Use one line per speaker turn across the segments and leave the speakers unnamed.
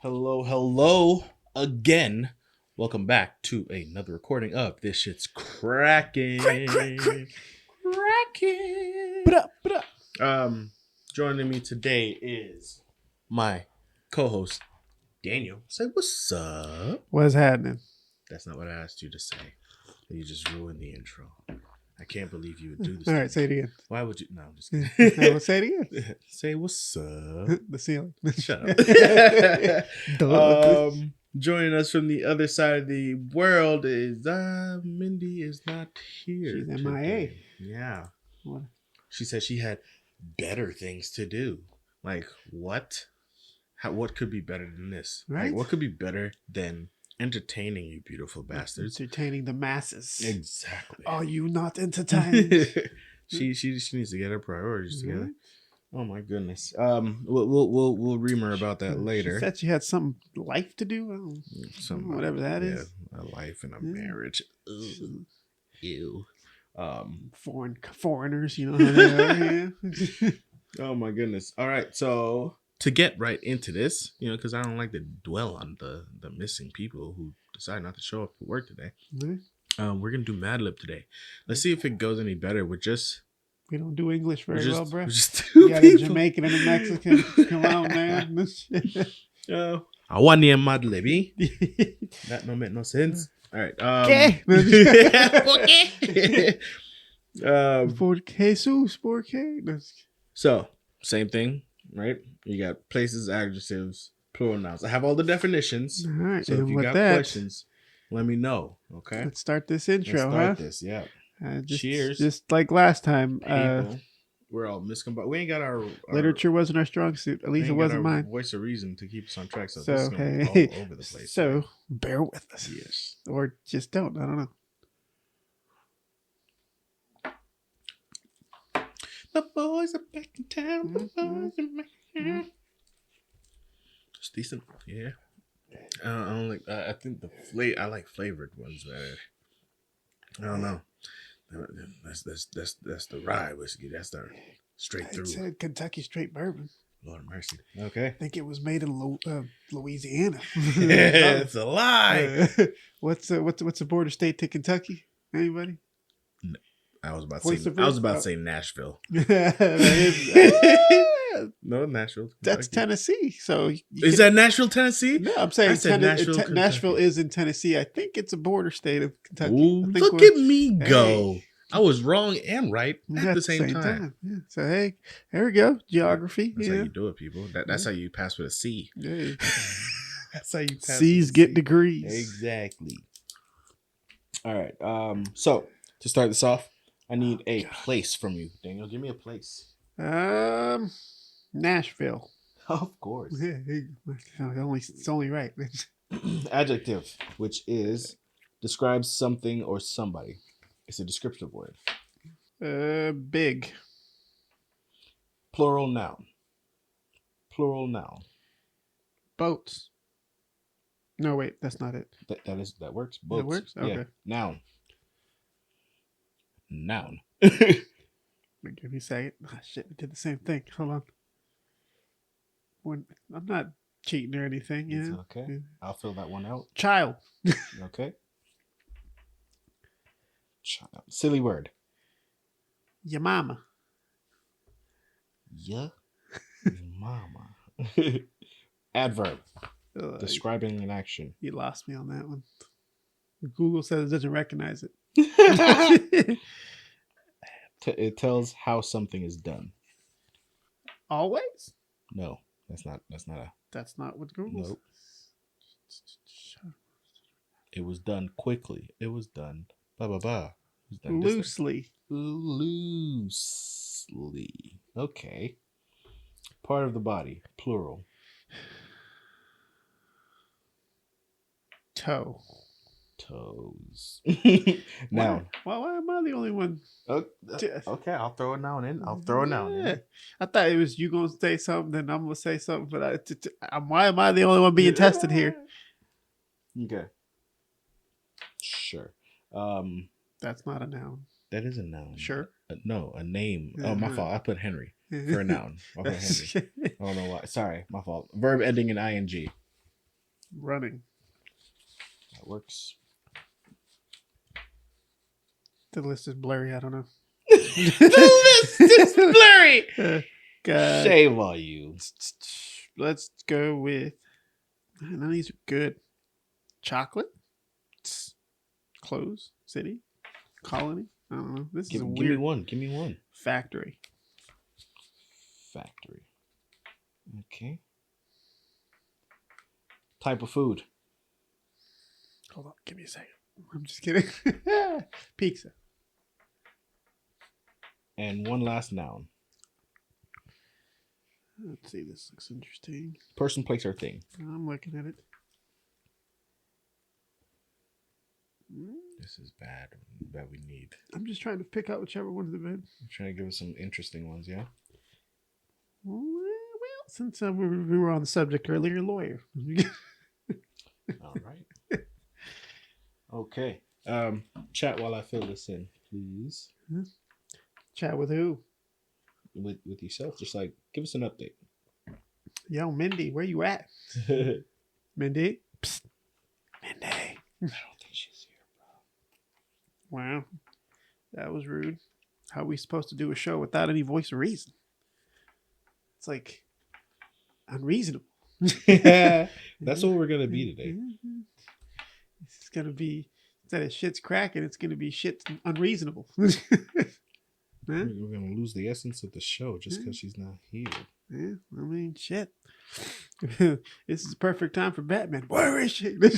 Hello again. Welcome back to another recording of This Shit's Crackin. Crackin. Joining me today is my co-host Daniel. Say what's up.
What's happening?
That's not what I asked you to say. You just ruined the intro. I can't believe you would do this.
All right, say it again.
Why would you? No, I'm just kidding.
No, say it again.
Say what's up.
The ceiling.
Shut up. Joining us from the other side of the world is Mindy is not here.
She's MIA.
Yeah.
What?
She said she had better things to do. Like what? What could be better than this?
Right.
Like, what could be better than entertaining you beautiful bastards?
Entertaining the masses.
Exactly.
Are you not entertained?
she needs to get her priorities together. Oh my goodness. We'll reamer about that later.
She said she had some life to do. Whatever that is.
A life and a marriage. Ugh. Ew.
Foreigners, you know how they are. Yeah.
Oh my goodness. All right, so to get right into this, because I don't like to dwell on the missing people who decide not to show up for work today.
Mm-hmm.
We're gonna do Madlib today. Let's see if it goes any better with just.
We don't do English very well, bro.
Just
You got a Jamaican and a Mexican. Come on, man.
I want the Madlib. That don't make no sense. All right.
For Jesus, por qué?
So, same thing, right? You got places, adjectives, plural nouns. I have all the definitions.
All right.
So if you got questions, let me know. Okay.
Let's start this intro,
this, yeah.
Cheers. Just like last time.
We're all miscombined. We ain't got our
literature wasn't our strong suit. At least it wasn't mine.
Voice of reason to keep us on track. So
this
is gonna be all over the place.
So bear with us.
Yes.
Or just don't. I don't know.
The boys are back in town.
Mm-hmm.
It's decent. Yeah. I don't like. I think I like flavored ones better. I don't know. That's the rye whiskey. That's the straight through.
It said Kentucky straight bourbon.
Lord of mercy. Okay.
I think it was made in Louisiana.
Yeah, it's a lie.
What's a border state to Kentucky? Anybody?
No. I was about to say Nashville. No, Nashville.
That's Tennessee. So
is that Nashville, Tennessee?
No, I'm saying Nashville is in Tennessee. I think it's a border state of Kentucky.
Ooh, look at me go. Hey. I was wrong and right at the same time.
Yeah. So hey, there we go. Geography.
That's how you do it, people. That's how you pass with a C.
Yeah.
That's how you pass.
C's get degrees.
Exactly. All right. So to start this off, I need a place from you, Daniel. Give me a place.
Nashville.
Of course.
Yeah, it's only right.
Adjective, which describes something or somebody. It's a descriptive word.
Big.
Plural noun.
Boats. No, wait, that's not it.
That works. Boats.
That works? Okay.
Yeah. Noun.
Give me a second. Oh, shit, we did the same thing. Hold on. I'm not cheating or anything. Yeah.
It's okay. Yeah. I'll fill that one out.
Child.
Okay. Child. Silly word.
Your mama.
Yeah. Mama. Adverb. Describing an action.
You lost me on that one. Google says it doesn't recognize it.
It tells how something is done.
Always?
No, that's not
what Google says.
Nope. It was done quickly. It was done. Blah blah blah.
Loosely.
Okay. Part of the body. Plural.
Toe.
Toes.
Noun. Why am I the only one?
Okay, I'll throw a noun in.
I thought it was you gonna say something, then I'm gonna say something, but why am I the only one being tested here?
Okay. Sure.
That's not a noun.
That is a noun.
Sure.
No, a name. Oh, my fault. I put Henry for a noun. I put Henry. I don't know why. Sorry, my fault. Verb ending in ing.
Running.
That works.
The list is blurry. I don't know.
The list is blurry.
God.
Shame on you.
Let's go with. None of these are good. Chocolate. Clothes. City. Colony. I don't know. This is a weird.
Give me one.
Factory.
Okay. Type of food.
Hold on. Give me a second. I'm just kidding. Pizza.
And one last noun.
Let's see. This looks interesting.
Person, place, or thing.
I'm looking at it.
This is bad. That we need.
I'm just trying to pick out whichever one's the best.
I'm trying to give us some interesting ones, yeah?
Well, since we were on the subject earlier, lawyer.
All right. Okay. Chat while I fill this in, please.
Chat with who?
With yourself. Just like, give us an update.
Yo, Mindy, where you at? Mindy? Psst. Mindy.
I don't think she's here, bro.
Wow. That was rude. How are we supposed to do a show without any voice or reason? It's like unreasonable.
That's what we're going to be today.
It's going to be, instead of shit's cracking, it's going to be shit's unreasonable.
We're going to lose the essence of the show just because she's not here.
Yeah, I mean, shit. This is the perfect time for Batman. Where is she? But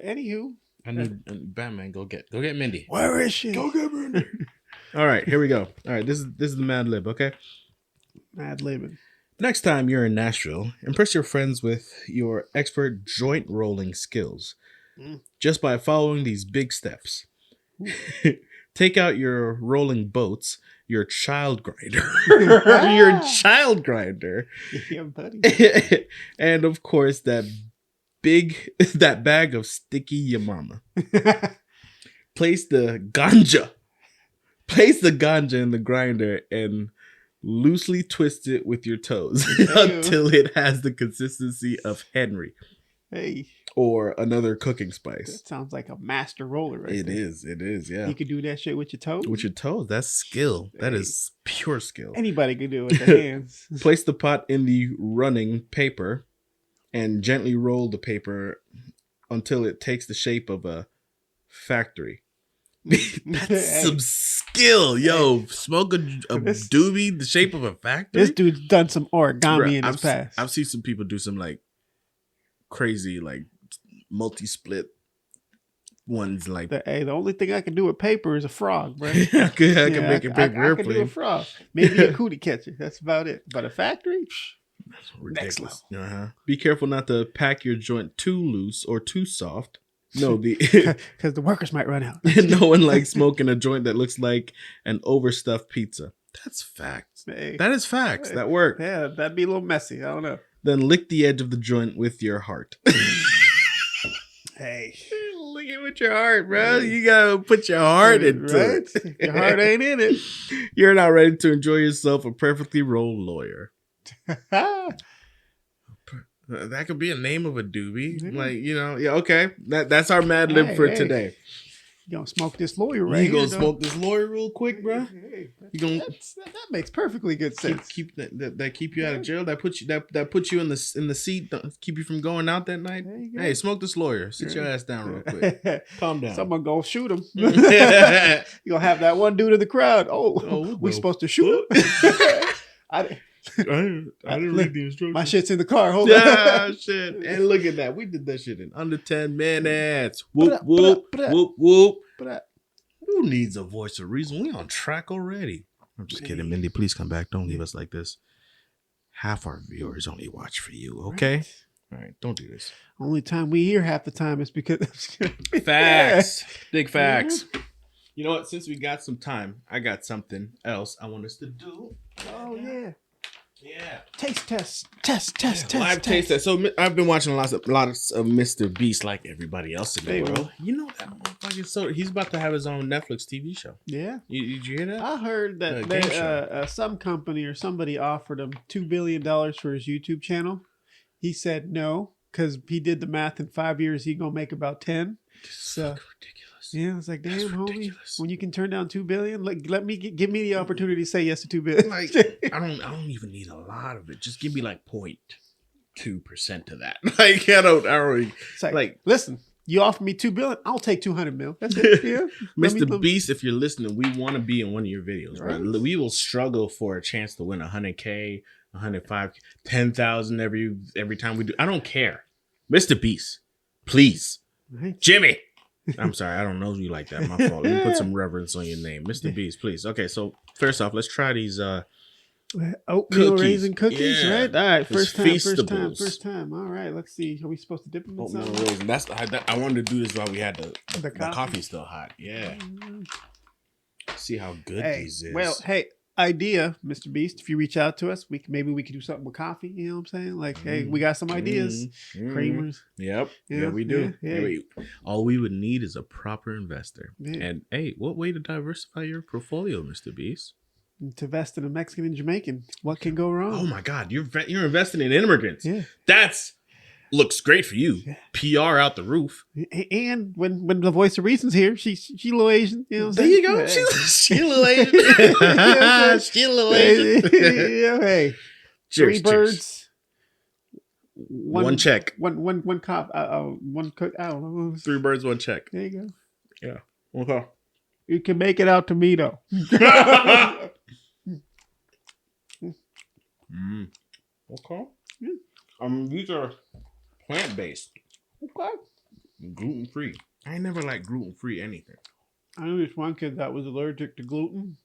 anywho,
I need Batman. Go get Mindy.
Where is she?
Go get Mindy. All right, here we go. All right, this is the Madlib. Okay.
Madlib.
Next time you're in Nashville, impress your friends with your expert joint rolling skills, just by following these big steps. Take out your rolling boats, your child grinder,
Yeah, buddy.
and of course that bag of sticky yamama. Place the ganja in the grinder and loosely twist it with your toes until it has the consistency of Henry.
Hey.
Or another cooking spice.
That sounds like a master roller right
there. It is, yeah.
You could do that shit with your toes?
With your toes. That's skill. That is pure skill.
Anybody can do it with their hands.
Place the pot in the running paper and gently roll the paper until it takes the shape of a factory. That's some skill. Yo, smoke a doobie the shape of a factory?
This dude's done some origami in his past.
I've seen some people do some like crazy like multi-split ones like
the only thing I can do with paper is a frog, bro.
I can make a paper airplane.
I can do a frog. Maybe a cootie catcher. That's about it. But a factory?
That's ridiculous. Next level. Be careful not to pack your joint too loose or too soft. No,
because the workers might run out.
No one likes smoking a joint that looks like an overstuffed pizza. That's facts. Hey. That is facts. That work.
Yeah, that'd be a little messy. I don't know.
Then lick the edge of the joint with your heart.
Hey.
Lick it with your heart, bro. You gotta put your heart into it.
If your heart ain't in it.
You're not ready to enjoy yourself a perfectly rolled lawyer. That could be a name of a doobie. Mm-hmm. Like, yeah, okay. That's our Madlib for today.
You gonna smoke this lawyer right here.
You gonna smoke this lawyer real quick, bro? You gonna
that makes perfectly good sense.
Keep that keep you out of jail. That puts you in the seat. Keep you from going out that night. Hey, smoke this lawyer. Sit your ass down real quick. Calm down.
Someone gonna shoot him. You gonna have that one dude in the crowd. We supposed to shoot him?
I didn't read the instructions.
My shit's in the car. Hold on.
Shit. And look at that. We did that shit in under 10 minutes. Whoop, whoop, whoop, whoop. Who needs a voice of reason? We on track already. I'm just kidding. Mindy, please come back. Don't leave us like this. Half our viewers only watch for you, okay? Right. All right. Don't do this.
Only time we hear half the time is because...
Facts. Big facts. Yeah. You know what? Since we got some time, I got something else I want us to do.
Oh, yeah.
Yeah.
Taste test.
Live taste test. So I've been watching lots of Mr. Beast like everybody else in the world. You know that motherfucker. He's about to have his own Netflix TV show.
Yeah.
Did you hear that?
I heard that some company or somebody offered him $2 billion for his YouTube channel. He said no, because he did the math in 5 years. He gonna make about 10. So
ridiculous.
yeah, it's like,
That's
damn, homie,
ridiculous.
when you can turn down $2 billion, let me give me the opportunity to say yes to $2 billion.
Like, I don't even need a lot of it. Just give me like 0.2% of that. Like, I don't really,
It's like,
like,
listen, you offer me $2 billion, I'll take 200 mil. That's it. Yeah,
Mr. Beast, if you're listening, we want to be in one of your videos,
Right.
bro. We will struggle for a chance to win 100K, 105, 10,000 every time we do. I don't care, Mr. Beast, please,
Right.
Jimmy. I'm sorry, I don't know you like that. My fault. Let me put some reverence on your name, Mr. Beast, please. Okay, so first off, let's try these
Oatmeal
cookies.
raisin cookies,
Yeah.
right? All right,
It's
first
Feastables.
time. All right, let's see. Are we supposed to dip them in
oatmeal
something?
raisin. I wanted to do this while we had the
coffee?
coffee still hot. Yeah. See how good
Hey,
these is.
well, hey, idea, Mr. Beast. If you reach out to us, maybe we could do something with coffee. You know what I'm saying? Like, hey, we got some ideas. Creamers.
Yep.
Yeah,
Yeah, we do.
yeah.
All we would need is a proper investor.
Yeah.
And hey, what way to diversify your portfolio, Mr. Beast?
To invest in a Mexican and Jamaican. What can go wrong?
Oh my God, you're investing in immigrants.
Yeah.
That's looks great for you.
Yeah.
PR out the roof.
And when the voice of reason's here, she a little Asian. You know what I'm
There
saying?
you go.
Hey.
She's a little Asian. She's a little Asian.
Yeah, hey.
Cheers,
3 birds.
One check.
One cop. One cook. I don't know.
3 birds, 1 check.
There you go.
Yeah. Okay.
You can make it out to me though.
Okay.
Yeah.
These are plant-based,
Okay.
gluten-free. I never liked gluten-free anything.
I knew this one kid that was allergic to gluten.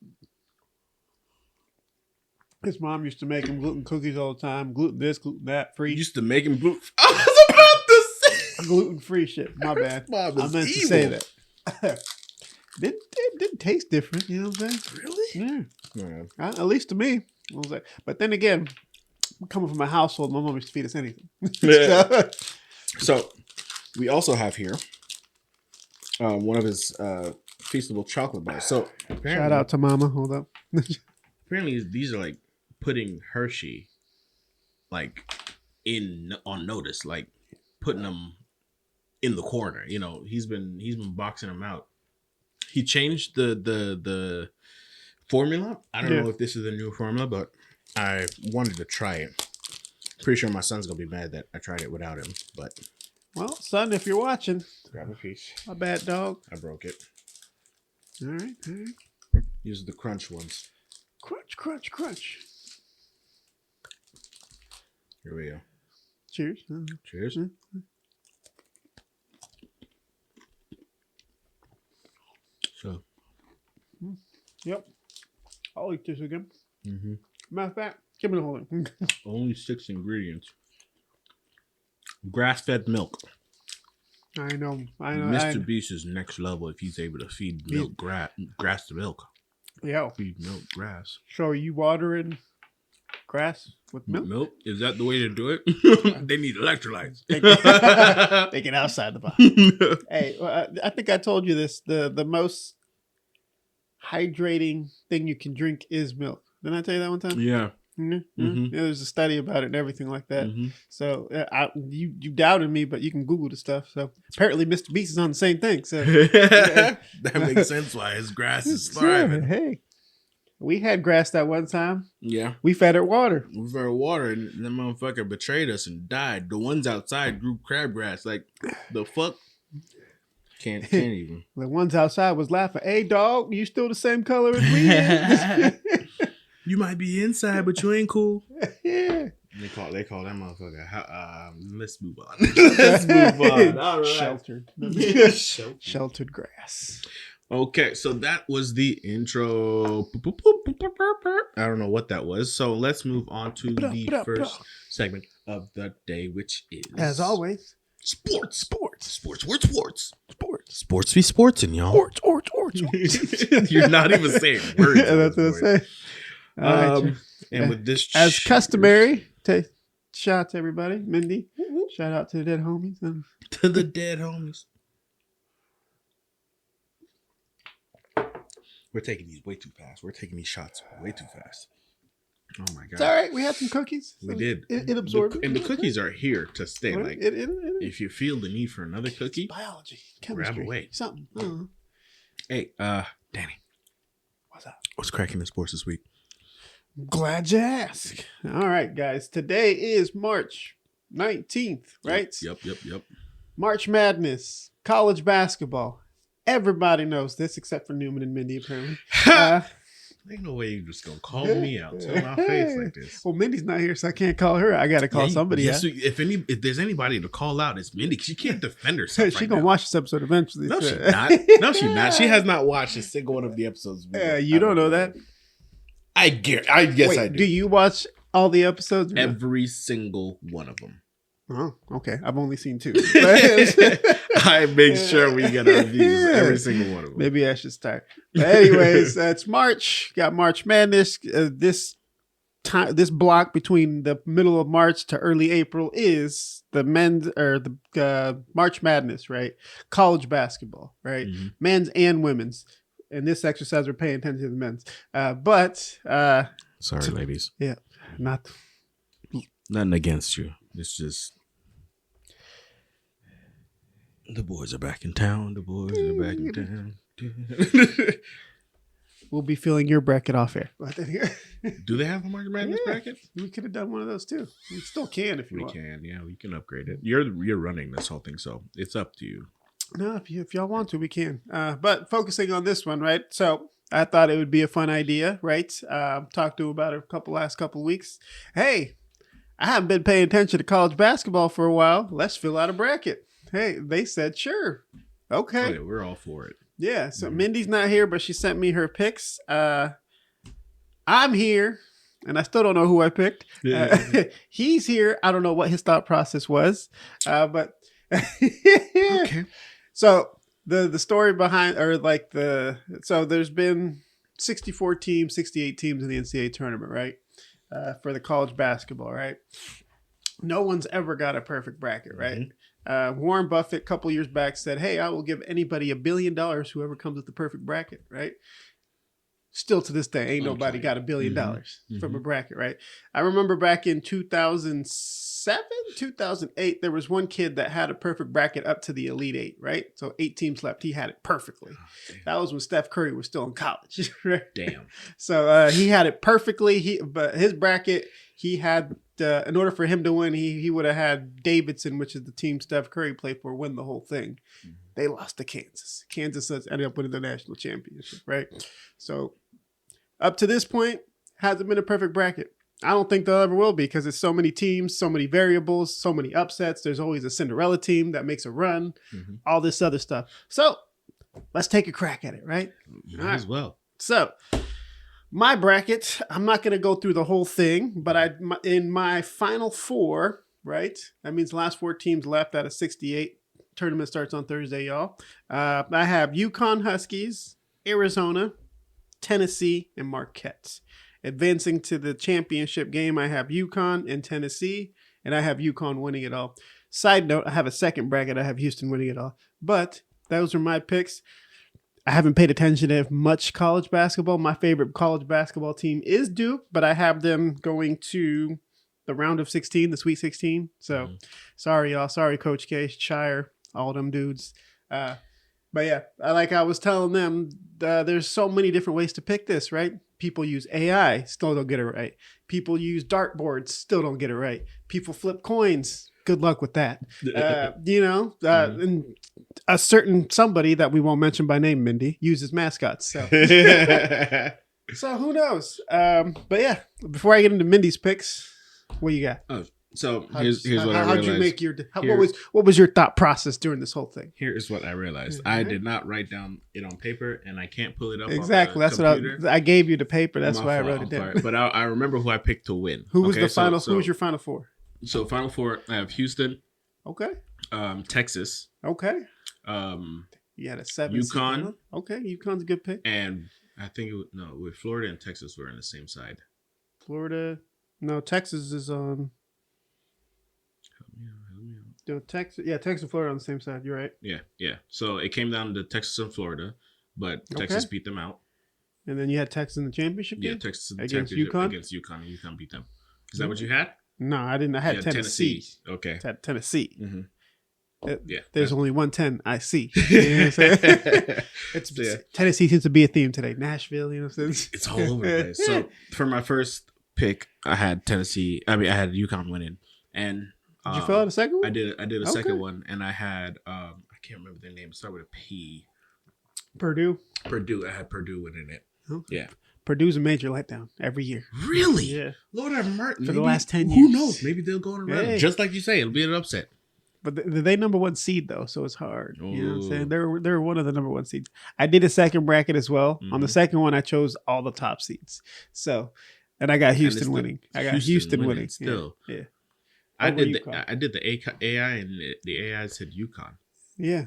His mom used to make him gluten cookies all the time. Gluten this, gluten that,
You
free.
used to make him gluten. I was about to say.
Gluten free shit. My bad.
Mom
I
is
meant to
evil.
say that. Didn't taste different, you know what I'm saying?
Really?
Yeah.
Yeah.
At least to me. I was like, but then again, coming from a household, my mom used to feed us anything.
Yeah. So we also have here one of his Feastable chocolate bars. So
Shout out to Mama. Hold up.
apparently these are like putting Hershey like on notice, like putting them in the corner. You know, he's been boxing them out. He changed the formula. I don't know if this is a new formula, but I wanted to try it. Pretty sure my son's gonna be mad that I tried it without him, but
Well, son, if you're watching,
grab a piece.
my bad, dog.
I broke it.
All right.
These are the crunch ones.
Crunch, crunch, crunch.
Here we go.
Cheers.
Cheers. So,
Yep. I'll eat this again.
mm-hmm.
Matter of fact, give me the whole thing.
Only 6 ingredients. Grass-fed milk.
I know.
Mr. Beast is next level if he's able to feed milk grass to milk.
Yeah.
Feed milk grass.
So are you watering grass with milk?
Milk? Is that the way to do it? They need electrolytes.
They get outside the box. Hey, I think I told you this. The most hydrating thing you can drink is milk. Didn't I tell you that one time?
Yeah.
Mm-hmm.
Mhm.
Yeah, there's a study about it and everything like that.
Mhm.
So you doubted me, but you can Google the stuff. So apparently Mr. Beast is on the same thing. So
That makes sense why his grass is thriving.
Yeah, hey, we had grass that one time.
Yeah.
We fed it water.
We fed water and that motherfucker betrayed us and died. The ones outside grew crabgrass. Like, the fuck? Can't even.
The ones outside was laughing. Hey, dog, you still the same color as we?
You might be inside, but you ain't cool.
Yeah.
They call that motherfucker. Let's move on. Let's move on. All right.
Sheltered.
Sheltered.
Sheltered grass.
Okay, so that was the intro. I don't know what that was. So let's move on to the first segment of the day, which is,
as always,
sports.
Sports
Be sportsing, y'all.
Sports.
You're not even saying words.
Yeah, that's what I say. All right,
And with this,
as customary, shout out to everybody. Mindy, shout out to the dead homies.
To the dead homies. We're taking these way too fast. We're taking these shots way too fast. Oh my god!
It's all right. We had some cookies.
We did.
It absorbed.
And the cookies are here to stay.
Right?
Like,
it
if you feel the need for another cookie,
it's biology, chemistry,
grab away.
something.
Hey, Danny,
What's up?
what's cracking in sports this week?
Glad you asked. All right, guys. Today is March 19th, right?
Yep.
March Madness, college basketball. Everybody knows this except for Newman and Mindy, apparently.
Ain't no way you're just gonna call me out to my face like this.
Well, Mindy's not here, so I can't call her. I got to call somebody out.
If there's anybody to call out, it's Mindy. She can't defend herself.
She's going to watch this episode eventually.
No, she's not. No, she's not. She has not watched a single one of the episodes.
You don't know that?
I guess I do.
Do you watch all the episodes?
Every single one of them.
Oh, okay. I've only seen 2.
I make sure we get our views, every single one of them.
Maybe I should start. But anyways, it's March. Got March Madness. This block between the middle of March to early April is the men's or the March Madness, right? College basketball, right? Mm-hmm. Men's and women's. In this exercise, we're paying attention to the men's.
Sorry, ladies.
Yeah,
nothing against you. It's just the boys are back in town. The boys are back in town.
We'll be filling your bracket off air.
Do they have a March Madness bracket?
We could have done one of those too. We still can if you want.
We can, yeah. We can upgrade it. You're running this whole thing, so it's up to you.
No, if y'all want to, we can. But focusing on this one, right? So I thought it would be a fun idea, right? Talked to about it last couple of weeks. Hey, I haven't been paying attention to college basketball for a while. Let's fill out a bracket. Hey, they said, sure. Okay.
Oh, yeah, we're all for it.
Yeah. So Mindy's not here, but she sent me her picks. I'm here, and I still don't know who I picked. He's here. I don't know what his thought process was, but
okay.
So the story behind, so there's been 64 teams, 68 teams in the NCAA tournament, right? For the college basketball, right? No one's ever got a perfect bracket, right? Mm-hmm. Warren Buffett, a couple years back, said, hey, I will give anybody $1 billion, whoever comes with the perfect bracket, right? Still to this day, ain't nobody got $1 billion from a bracket, right? I remember back in 2007, 2008, there was one kid that had a perfect bracket up to the Elite Eight, right? So 8 teams left. He had it perfectly. Oh, that was when Steph Curry was still in college, right? Damn. So he had it perfectly. But his bracket, he had, in order for him to win, he would have had Davidson, which is the team Steph Curry played for, win the whole thing. Mm-hmm. They lost to Kansas. Kansas ended up winning the national championship, right? So up to this point, hasn't been a perfect bracket. I don't think there ever will be because there's so many teams, so many variables, so many upsets. There's always a Cinderella team that makes a run, all this other stuff. So let's take a crack at it, right?
Might as well.
So my bracket, I'm not going to go through the whole thing, but in my final 4, right? That means the last 4 teams left out of 68. Tournament starts on Thursday, y'all. I have UConn Huskies, Arizona, Tennessee, and Marquette. Advancing to the championship game, I have UConn and Tennessee, and I have UConn winning it all. Side note, I have a second bracket. I have Houston winning it all. But those are my picks. I haven't paid attention to much college basketball. My favorite college basketball team is Duke, but I have them going to the round of 16, the Sweet 16. So sorry, y'all. Sorry, Coach K, Shire, all them dudes. But yeah, like I was telling them, there's so many different ways to pick this, right? People use AI, still don't get it right. People use dartboards, still don't get it right. People flip coins. Good luck with that. And a certain somebody that we won't mention by name, Mindy, uses mascots. So, so who knows? But yeah, before I get into Mindy's picks, what you got?
Oh, so here's what I realized.
How'd you make your? What was your thought process during this whole thing?
Here's what I realized. I did not write down it on paper, and I can't pull it up.
Exactly. That's computer. What I gave you the paper. That's why I wrote it down.
But I remember who I picked to win.
Who was the final? Who was your final 4?
So final 4, I have Houston.
Okay.
Texas.
Okay. You had a 7.
UConn.
Okay, UConn's a good pick.
And I think with Florida and Texas were on the same side.
Florida. No, Texas is on. Help me out. Texas and Florida on the same side. You're right.
Yeah. So it came down to Texas and Florida, but Texas beat them out.
And then you had Texas in the championship game?
Yeah, Texas in the
Against
championship
UConn?
against UConn, and UConn beat them. Is that what you had?
No, I didn't. I had Tennessee.
Okay.
I had Tennessee.
Yeah.
There's only 110 I see. You know what I'm saying? Tennessee seems to be a theme today. Nashville, you know what I'm saying?
It's all over the place. So for my first pick, I had Tennessee. I had UConn winning. And
did you fill out a second one?
I did a second one, and I had I can't remember their name. It started with a P.
Purdue.
I had Purdue winning it.
Okay.
Yeah.
Purdue's a major letdown every year.
Really?
Yeah.
Lord have mercy.
For the last 10 years.
Who knows? Maybe they'll go on a run.
Hey.
Just like you say, it'll be an upset.
But they number one seed though, so it's hard.
Ooh.
You know what I'm saying? They're one of the number one seeds. I did a second bracket as well. On the second one, I chose all the top seeds. So, and I got Houston winning. I got Houston winning
still.
Yeah.
I did the AI and the AI said UConn.
Yeah.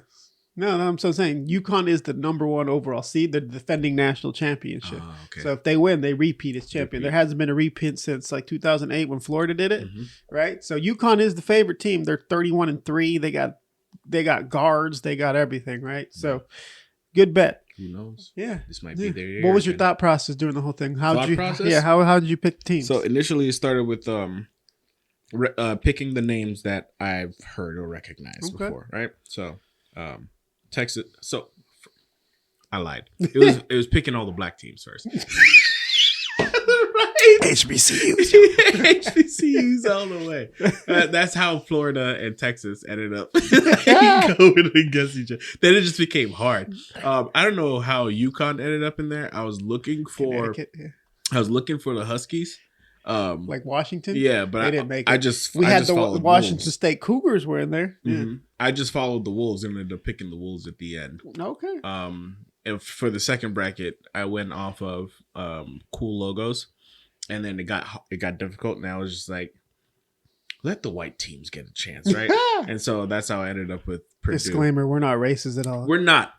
No, I'm so saying UConn is the number one overall seed. They're the defending national championship.
Oh, okay.
So if they win, they repeat as champion. There hasn't been a repeat since like 2008 when Florida did it, right? So UConn is the favorite team. They're 31-3. They got guards. They got everything, right? So good bet.
Who knows?
Yeah,
this might be their year.
What was your thought process during the whole thing? How did you pick the teams?
So initially, it started with picking the names that I've heard or recognized before, right? So Texas. So I lied. It was picking all the black teams first. Right? HBCUs all the way. That's how Florida and Texas ended up going against each other. Then it just became hard. I don't know how UConn ended up in there. I was looking for the Huskies.
Like Washington?
Yeah, but
they didn't make it.
We
had the Washington State Cougars were in there.
Mm-hmm. I just followed the Wolves and ended up picking the Wolves at the end.
Okay.
And for the second bracket, I went off of cool logos, and then it got difficult, and I was just like, let the white teams get a chance, right? And so that's how I ended up with Purdue.
Disclaimer: we're not racist at all.
We're not.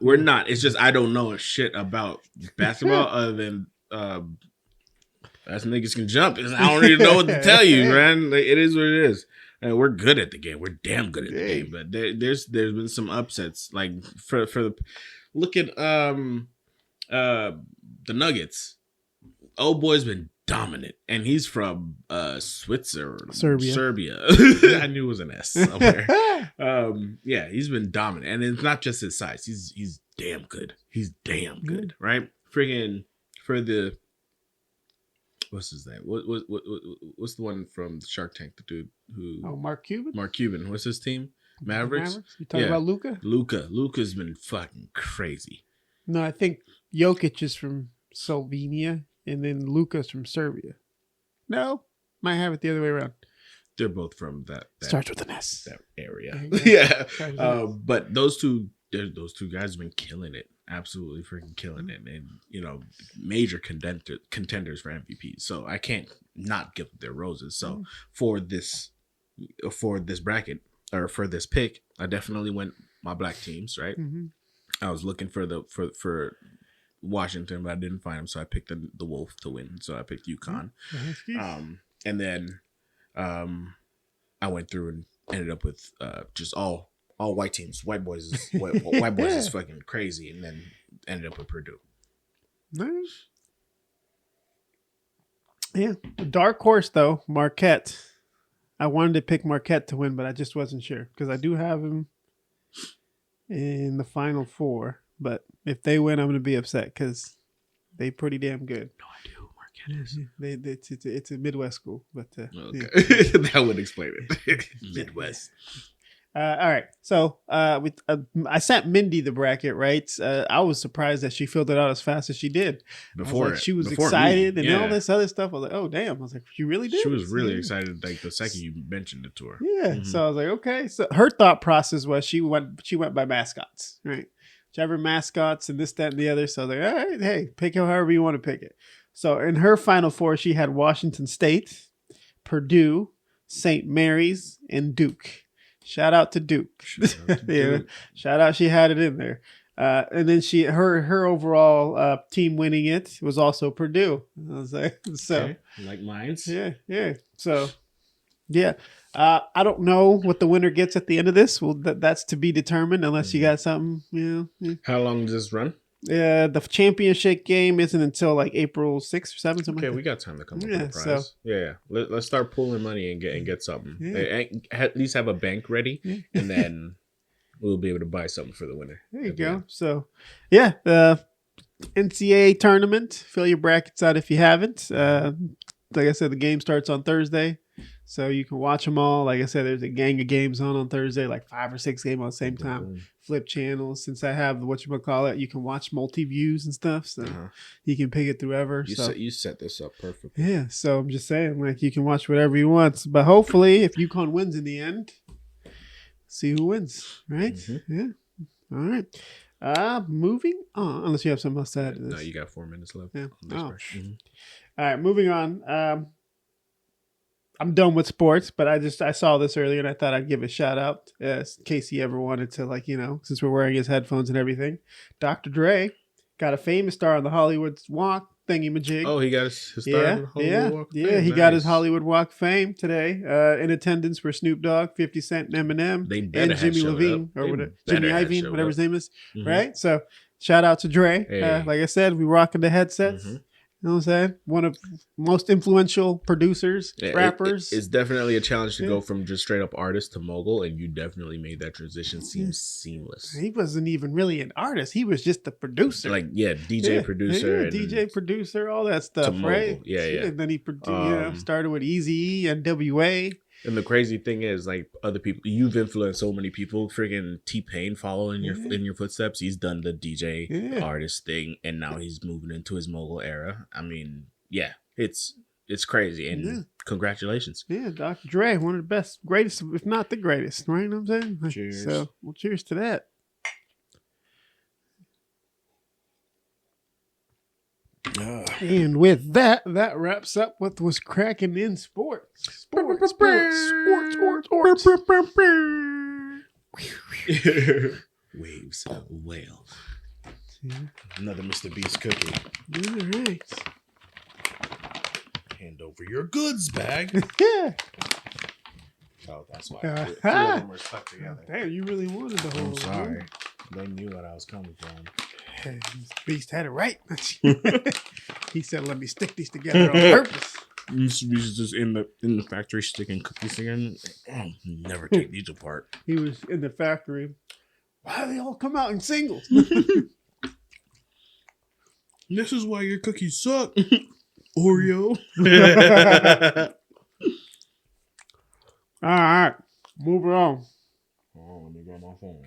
It's just I don't know shit about basketball other than us niggas can jump. I don't even know what to tell you, man. Like, it is what it is. And we're good at the game. We're damn good at the game. But there's been some upsets. Like for the look at the Nuggets. Old boy's been dominant, and he's from Serbia. I knew it was an S somewhere. Yeah, he's been dominant, and it's not just his size. He's damn good. He's damn good, right? Friggin' for the. What's his name? What's the one from Shark Tank? The dude who?
Oh, Mark Cuban.
Mark Cuban. What's his team? Mavericks.
You talking about Luka?
Luka's been fucking crazy.
No, I think Jokic is from Slovenia, and then Luka's from Serbia. No, might have it the other way around.
They're both from that
starts with an S.
That area. Yeah. But those two guys have been killing it. Absolutely freaking killing it, and major contenders for MVP. So I can't not give their roses. So for this bracket or for this pick, I definitely went my black teams. Right, I was looking for Washington, but I didn't find them, so I picked the Wolf to win. So I picked UConn, and then I went through and ended up with just all white teams. White boys is fucking crazy, and then ended up with Purdue.
Nice. Yeah. Dark horse, though, Marquette. I wanted to pick Marquette to win, but I just wasn't sure because I do have him in the Final Four. But if they win, I'm going to be upset because they pretty damn good.
No idea who Marquette is.
It's a Midwest school. But
okay. That would explain it. Midwest.
All right. So I sent Mindy the bracket, right? I was surprised that she filled it out as fast as she did. She was excited and all this other stuff. I was like, oh, damn. I was like, you really did?
She was really excited like the second you mentioned it to her.
Yeah. Mm-hmm. So I was like, okay. So her thought process was she went by mascots, right? Whichever mascots and this, that, and the other. So I was like, all right, hey, pick it however you want to pick it. So in her Final Four, she had Washington State, Purdue, St. Mary's, and Duke. Shout out to Duke. Shout out. She had it in there. And then her overall team winning it was also Purdue. I was like, so
okay. Like mine's.
Yeah. So yeah. I don't know what the winner gets at the end of this. Well, that's to be determined unless you got something,
How long does this run?
The championship game isn't until like April 6th or 7th.
Okay, we got time to come up with a prize. Yeah. Let's start pooling money and get something. Yeah. At least have a bank ready, and then we'll be able to buy something for the winner.
There you go. So, yeah, NCAA tournament. Fill your brackets out if you haven't. Like I said, the game starts on Thursday, so you can watch them all. Like I said, there's a gang of games on Thursday, like 5 or 6 games on the same time. Flip channels. Since I have you can watch multi-views and stuff, so you can pick it through ever.
You set this up perfectly.
Yeah, so I'm just saying, like, you can watch whatever you want. But hopefully, if UConn wins in the end, see who wins, right? Yeah. All right. Moving on. Unless you have something else to add to this.
No, you got 4 minutes left.
Yeah. All right, moving on. I'm done with sports, but I saw this earlier and I thought I'd give a shout out in case he ever wanted to, like, since we're wearing his headphones and everything. Dr. Dre got a famous star on the Hollywood Walk thingy-majig.
Oh, he got his star on the Hollywood Walk of Fame.
He got his Hollywood Walk of Fame today. In attendance were Snoop Dogg, 50 Cent, and Eminem, and Jimmy Levine, or whatever, Jimmy Iovine, whatever his name is, right? So shout out to Dre.
Hey.
Like I said, we rocking the headsets. You know what I'm saying? One of most influential producers, rappers.
It's definitely a challenge to go from just straight up artist to mogul, and you definitely made that transition seem seamless.
He wasn't even really an artist. He was just the producer.
Like, DJ producer.
Yeah, DJ producer, all that stuff, right?
Yeah.
And then he started with Eazy-E and NWA.
And the crazy thing is, like, other people, you've influenced so many people. Friggin' T-Pain following in your footsteps. He's done the DJ artist thing, and now he's moving into his mogul era. I mean, yeah, it's crazy, and congratulations.
Yeah, Dr. Dre, one of the best, greatest, if not the greatest, right? You know what I'm saying?
Cheers.
So, well, cheers to that. And with that wraps up what was cracking in sports. Sports.
Waves of whale. Another Mr. Beast cookie.
All right.
Hand over your goods bag.
Yeah.
Oh, that's why. Two of them were stuck together.
Damn, you really wanted the whole.
I'm sorry. They knew what I was coming from.
Hey, Mr. Beast had it right. He said, "Let me stick these together on purpose."
Mr. Beast is just in the factory sticking cookies together. Oh, never take these apart.
He was in the factory. Why do they all come out in singles?
This is why your cookies suck, Oreo.
All right, moving on.
Oh, let me get my phone.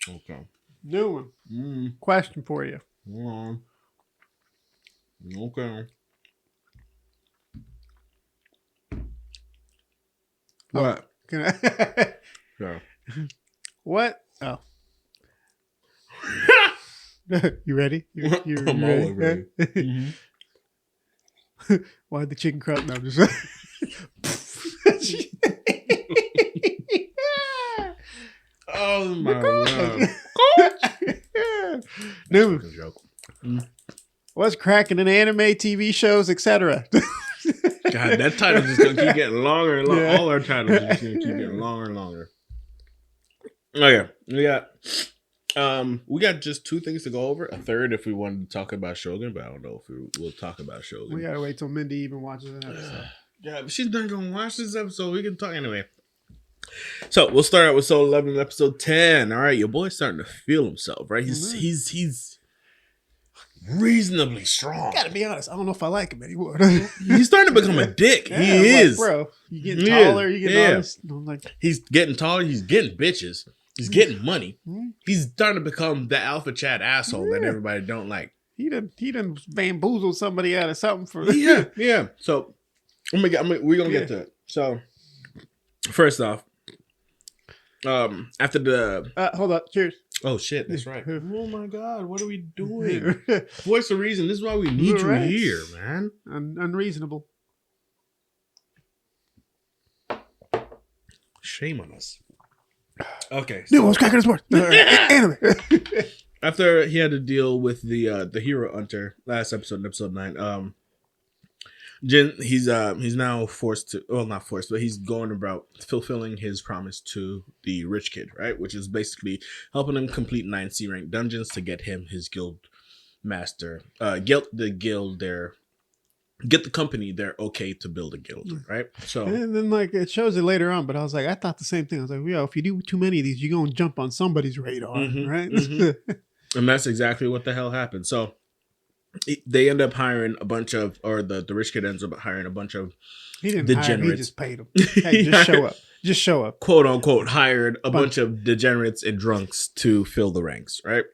Okay.
New one. Question for you.
Okay.
What? Can I?
Yeah.
What? Oh. You ready?
I'm all ready.
Why the chicken crust? No, I'm just.
Oh my god!
New. What's cracking in anime, TV shows, etc.?
God, that title just gonna keep getting longer and longer. Yeah. All our titles are just gonna keep getting longer and longer. Okay, we got just 2 things to go over. A third if we wanted to talk about Shogun, but I don't know if we'll talk about Shogun.
We gotta wait till Mindy even watches an episode.
Yeah, but she's not gonna watch this episode. We can talk anyway. So we'll start out with Soul 11, episode 10. All right, your boy's starting to feel himself, right? He's reasonably strong.
Gotta be honest, I don't know if I like him anymore.
He's starting to become a dick. Yeah, he is,
like, bro. You getting taller? You getting all this? I'm like,
he's getting taller. He's getting bitches. He's getting money. He's starting to become the alpha chat asshole that everybody don't like.
He done bamboozled somebody out of something for.
Yeah. So we're gonna get to it. So first off. After the
hold up, cheers.
Oh shit, that's right. Oh my god, what are we doing? Voice of reason. This is why we need you here, man.
Unreasonable.
Shame on us. Okay.
So, what's cracking this sport? Anime.
After he had to deal with the hero hunter last episode, in episode 9, Jin, he's now forced to, well, not forced, but he's going about fulfilling his promise to the rich kid, right? Which is basically helping him complete 9 C rank dungeons to get him his guild master, get the company they're okay to build a guild, right? So
and then like it shows it later on, but I was like, I thought the same thing. I was like, yo, if you do too many of these, you're gonna jump on somebody's radar, right?
And that's exactly what the hell happened. So they end up hiring a bunch of, or the rich kid ends up hiring a bunch of
he didn't
degenerates.
hire, he just paid them. Hey, just show up,
quote unquote, hired a bunch of degenerates and drunks to fill the ranks, right?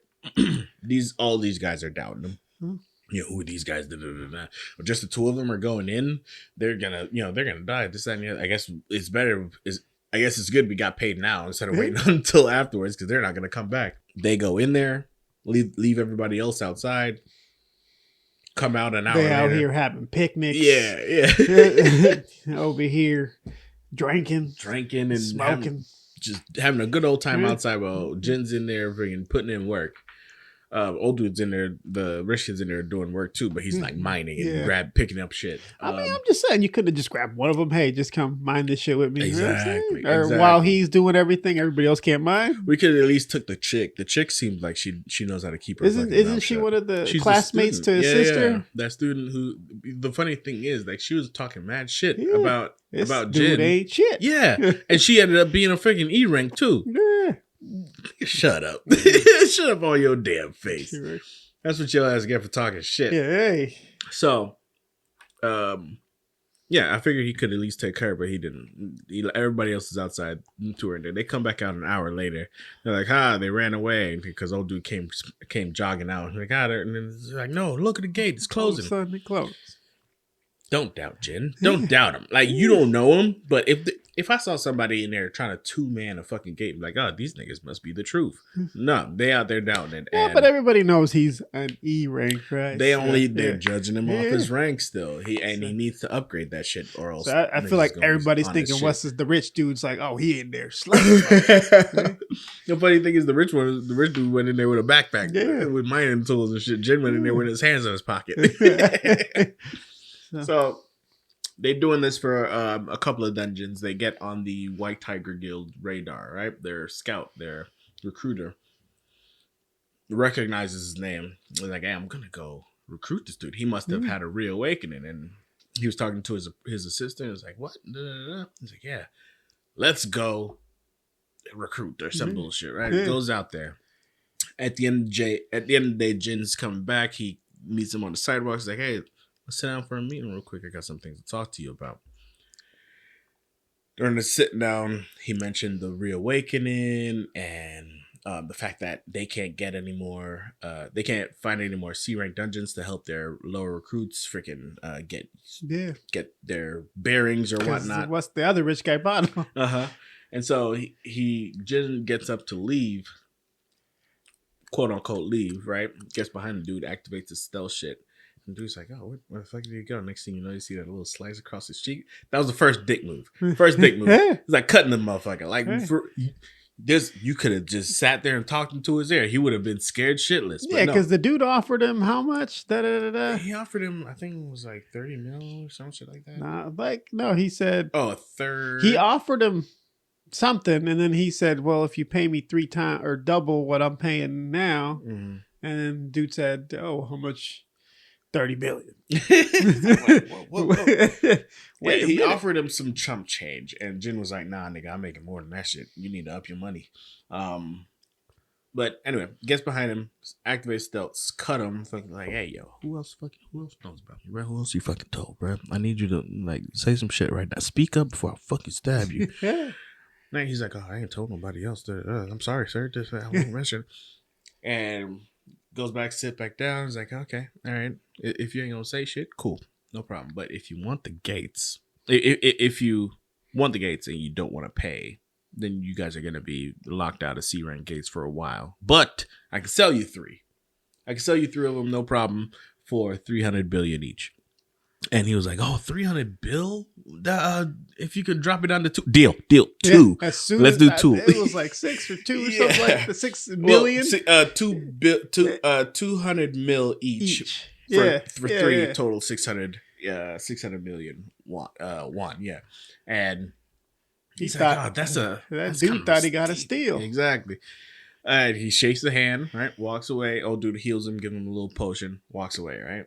all these guys are doubting him. Who are these guys? But just the two of them are going in. They're gonna die. This and the other. I guess it's better. I guess it's good we got paid now instead of waiting until afterwards because they're not gonna come back. They go in there, leave everybody else outside. Come out an hour later.
They out here having picnics.
Yeah.
Over here, drinking
and
smoking,
just having a good old time outside. While Jin's in there, freaking putting in work. Old dude's in there, the rich kid's in there doing work too, but he's like mining and picking up shit.
I mean, I'm just saying you could have just grabbed one of them. Hey, just come mine this shit with me.
Exactly.
You know or while he's doing everything, everybody else can't mine.
We could at least took the chick. The chick seems like she knows how to keep her.
Isn't she one of the classmates to his sister? Yeah.
That student who. The funny thing is, like, she was talking mad shit about Jin.
Ain't shit.
Yeah, and she ended up being a freaking E rank too.
Yeah.
Shut up. Shut up on your damn face. That's what your ass get for talking shit.
Yeah, hey.
So, I figured he could at least take her, but he didn't. Everybody else is outside touring there. They come back out an hour later. They're like, they ran away because old dude came jogging out. Like, and then they're like, no, look at the gate. It's closing.
All of a sudden it closed.
Don't doubt Jin. Don't doubt him. Like, you don't know him, but if I saw somebody in there trying to 2-man a fucking gate, I'm like, these niggas must be the truth. No, they out there doubting it.
Yeah, but everybody knows he's an E rank, right?
They're judging him off his rank still. He needs to upgrade that shit or else.
So I feel like everybody's thinking, what's the rich dude's like? Oh, he in there.
The funny thing is, the rich dude went in there with a backpack with mining tools and shit. Jin went in there with his hands in his pocket. So they're doing this for a couple of dungeons. They get on the White Tiger Guild radar, right? Their scout, their recruiter recognizes his name. They're like, hey, I'm going to go recruit this dude. He must have had a reawakening. And he was talking to his assistant. He was like, what? He's like, yeah, let's go recruit or some bullshit, right? He goes out there. At the end of the day, Jin's coming back. He meets him on the sidewalk. He's like, hey, let's sit down for a meeting real quick. I got some things to talk to you about. During the sit down, he mentioned the reawakening and the fact that they can't get any more. They can't find any more C rank dungeons to help their lower recruits freaking get their bearings or whatnot.
What's the other rich guy bought him?
And so Jin gets up to leave, quote unquote leave, right? Gets behind the dude, activates his stealth shit. And dude's like, where the fuck did he go? Next thing you know, you see that little slice across his cheek. That was the first dick move. It's like cutting the motherfucker. Like, you could have just sat there and talked into his ear. He would have been scared shitless.
Yeah, because the dude offered him how much?
He offered him, I think it was like 30 mil or some shit like that.
No, he said.
Oh, a third.
He offered him something, and then he said, well, if you pay me 3 times or double what I'm paying now. And then dude said, oh, how much? 30 billion.
Whoa. Wait, he offered him some chump change, and Jin was like, nah, nigga, I'm making more than that shit. You need to up your money. But anyway, gets behind him, activates stealth, cut him, fucking like, hey, yo, who else knows about me, bro? Who else you fucking told, bro? I need you to, like, say some shit right now. Speak up before I fucking stab you. Now he's like, I ain't told nobody else. I'm sorry, sir. I won't mention. And goes back, sit back down. He's like, okay, all right. If you ain't gonna say shit, cool, no problem. But if you want the gates, if you want the gates and you don't want to pay, then you guys are gonna be locked out of C rank gates for a while. But I can sell you 3. I can sell you 3 of them, no problem, for 300 billion each. And he was like, "Oh, 300 bill? If you could drop it down to 2, deal, 2.
As soon
Let's
as
do 2.
It was like 6 or 2 or something like the 6 billion.
200 mil each. For 3 total 600 600 million won, yeah. And
He's
like,
thought,
oh, that's
dude thought he got a steal.
Exactly. And he shakes the hand, right? Walks away. Old dude heals him, give him a little potion, walks away, right?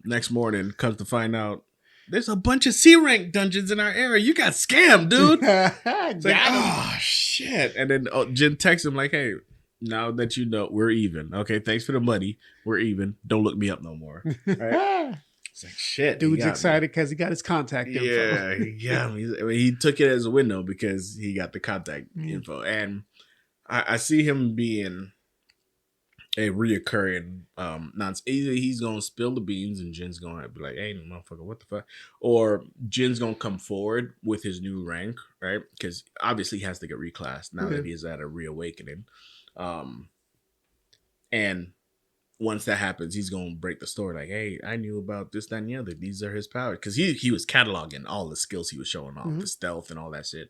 Next morning, comes to find out there's a bunch of C rank dungeons in our area. You got scammed, dude. It's like, oh shit. And then Jin texts him like, hey, now that you know, we're even. Okay, thanks for the money. We're even. Don't look me up no more. Right? It's like, shit.
Dude's excited because he got his contact info.
Yeah, he got me. He took it as a window because he got the contact info. And I see him being a reoccurring nonsense. Either he's going to spill the beans and Jin's going to be like, hey, motherfucker, what the fuck? Or Jin's going to come forward with his new rank, right? Because obviously he has to get reclassed now that he's at a reawakening. And once that happens, he's going to break the story like, hey, I knew about this, that, and the other. These are his powers. Because he was cataloging all the skills he was showing off, the stealth and all that shit.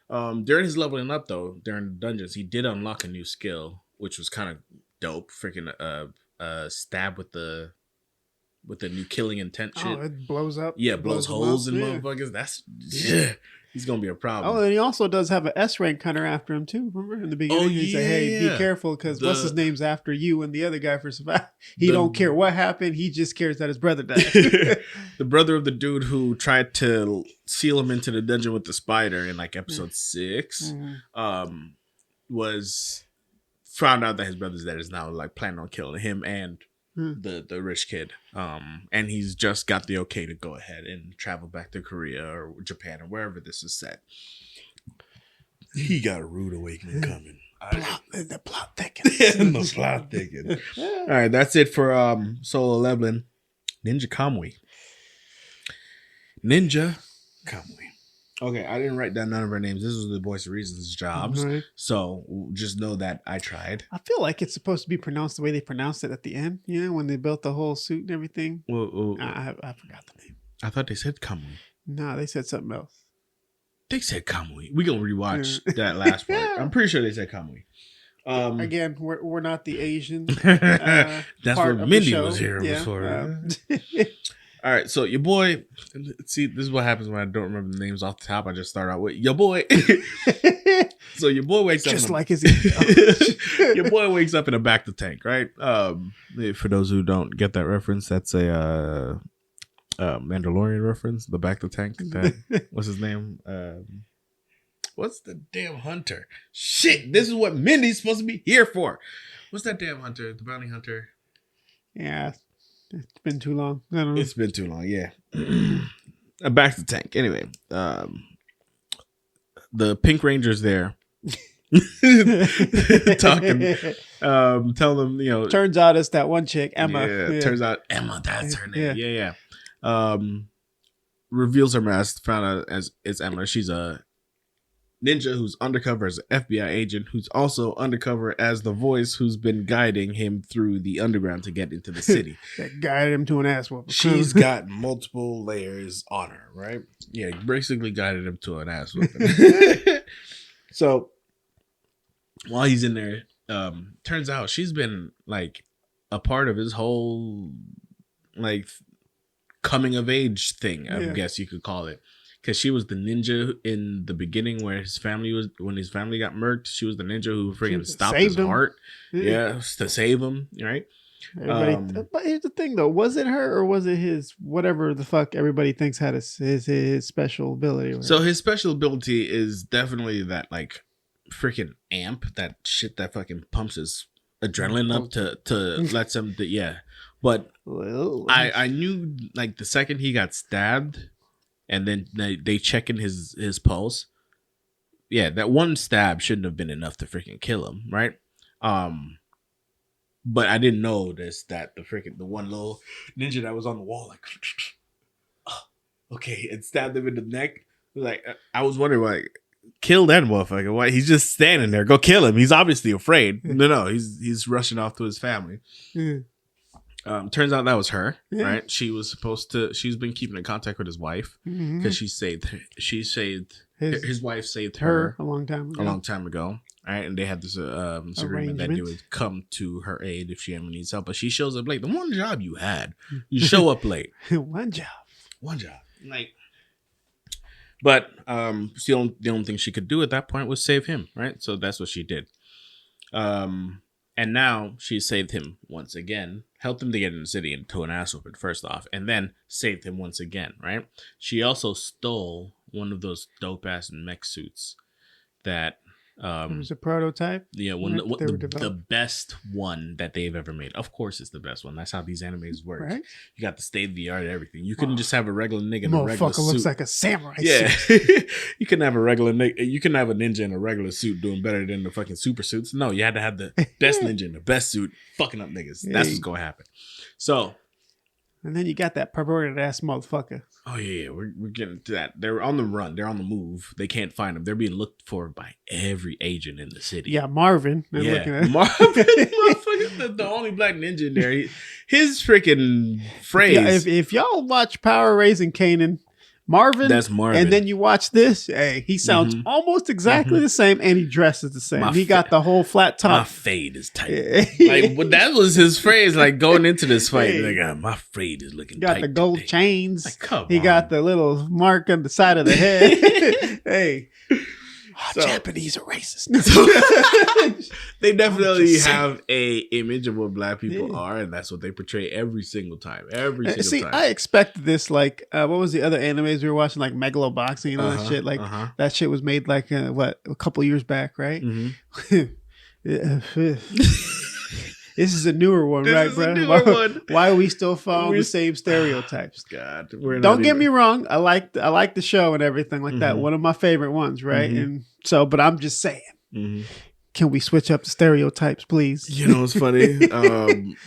During his leveling up, though, during the dungeons, he did unlock a new skill, which was kind of dope. Freaking stab with the new killing intent shit.
Oh, it blows up.
Yeah, blows holes in motherfuckers. That's he's gonna be a problem.
Oh, and he also does have an S rank hunter after him too. Remember in the beginning, he said, "Hey, be careful, because what's his name's after you and the other guy for survival. He don't care what happened. He just cares that his brother died."
The brother of the dude who tried to seal him into the dungeon with the spider in like episode 6, was found out that his brother's dead, is now like planning on killing him and the rich kid. And he's just got the okay to go ahead and travel back to Korea or Japan or wherever this is set. He got a rude awakening coming.
The plot thickens.
The plot thickens. All right, that's it for Solo Leveling. Ninja Kamui. Okay, I didn't write down none of our names. This was the Voice of Reason's jobs. Right. So just know that I tried.
I feel like it's supposed to be pronounced the way they pronounced it at the end, you know, when they built the whole suit and everything. I forgot the name.
I thought they said Kamui.
No, they said something else.
They said Kamui. We're going to rewatch that last part. I'm pretty sure they said Kamui.
Again, we're not the Asian.
That's where Mindy was here before. All right, so your boy, see, this is what happens when I don't remember the names off the top. I just start out with your boy. So your boy wakes up.
Just like his
your boy wakes up in a back to tank, right? For those who don't get that reference, that's a Mandalorian reference, the back to tank. What's his name? What's the damn hunter? Shit, this is what Mindy's supposed to be here for. What's that damn hunter? The bounty hunter?
Yeah. It's been too long. I don't know.
It's been too long, yeah. Back to the tank. Anyway, the Pink Ranger's there. Talking, telling them, you know.
Turns out it's that one chick, Emma.
Yeah, turns out Emma, that's her name. Yeah. Reveals her mask, found out as it's Emma. She's a ninja who's undercover as an FBI agent, who's also undercover as the Voice, who's been guiding him through the underground to get into the city.
That guided him to an ass whooping.
She's got multiple layers on her, right? Yeah, basically guided him to an ass whooping. So while he's in there, turns out she's been like a part of his whole like coming of age thing, I guess you could call it. Because she was the ninja in the beginning when his family got murked. She was the ninja who freaking stopped his heart. Yeah, to save him, right?
But here's the thing, though. Was it her or was it his, whatever the fuck everybody thinks had his special ability?
So his special ability is definitely that, like, freaking amp. That shit that fucking pumps his adrenaline up to lets him, But I knew, like, the second he got stabbed, and then they check in his pulse. Yeah, that one stab shouldn't have been enough to freaking kill him, right? But I didn't know that the one little ninja that was on the wall, like, okay, and stabbed him in the neck. Like, I was wondering, like, kill that motherfucker. Why he's just standing there? Go kill him. He's obviously afraid. No, he's rushing off to his family. Turns out that was her, right? She's been keeping in contact with his wife because his wife saved her
a long time ago.
right? And they had this agreement that they would come to her aid if she ever needs help. But she shows up late. The one job you had, you show up late.
One job.
Like, but the only thing she could do at that point was save him, right? So that's what she did. And now she saved him once again, helped him to get in the city and to an ass whooping first off, and then saved him once again, right? She also stole one of those dope ass mech suits that
it was a prototype.
Yeah, the best one that they've ever made. Of course, it's the best one. That's how these animes work. Right? You got the state of the art and everything. You couldn't just have a regular nigga in a regular suit.
Looks like a samurai
suit. You couldn't have a regular nigga. You couldn't have a ninja in a regular suit doing better than the fucking super suits. No, you had to have the best ninja in the best suit, fucking up niggas. That's what's gonna happen. So,
and then you got that perverted ass motherfucker.
Oh yeah, we're getting to that. They're on the run. They're on the move. They can't find them. They're being looked for by every agent in the city.
Yeah, Marvin.
Marvin, motherfucker, the only black ninja in there. His freaking phrase.
Yeah, if y'all watch Power Raising Kanan, Marvin. That's Marvin. And then you watch this. Hey, he sounds almost exactly the same, and he dresses the same. He got the whole flat top.
My fade is tight. Like that was his phrase. Like going into this fight, like my fade is looking.
Got
tight
the gold
today.
chains.
Like, come on.
He got the little mark on the side of the head. Hey. Japanese are racist.
They definitely have a image of what black people are, and that's what they portray every single time. Time.
I expected this. Like, what was the other animes we were watching? Like Megaloboxing and all that shit. Like that shit was made like a couple years back, right? This is a newer one, right, bro? Why are we still following the same stereotypes?
God,
don't get me wrong. I like the show and everything like that. One of my favorite ones, right? And so, but I'm just saying, can we switch up the stereotypes, please?
You know, it's funny.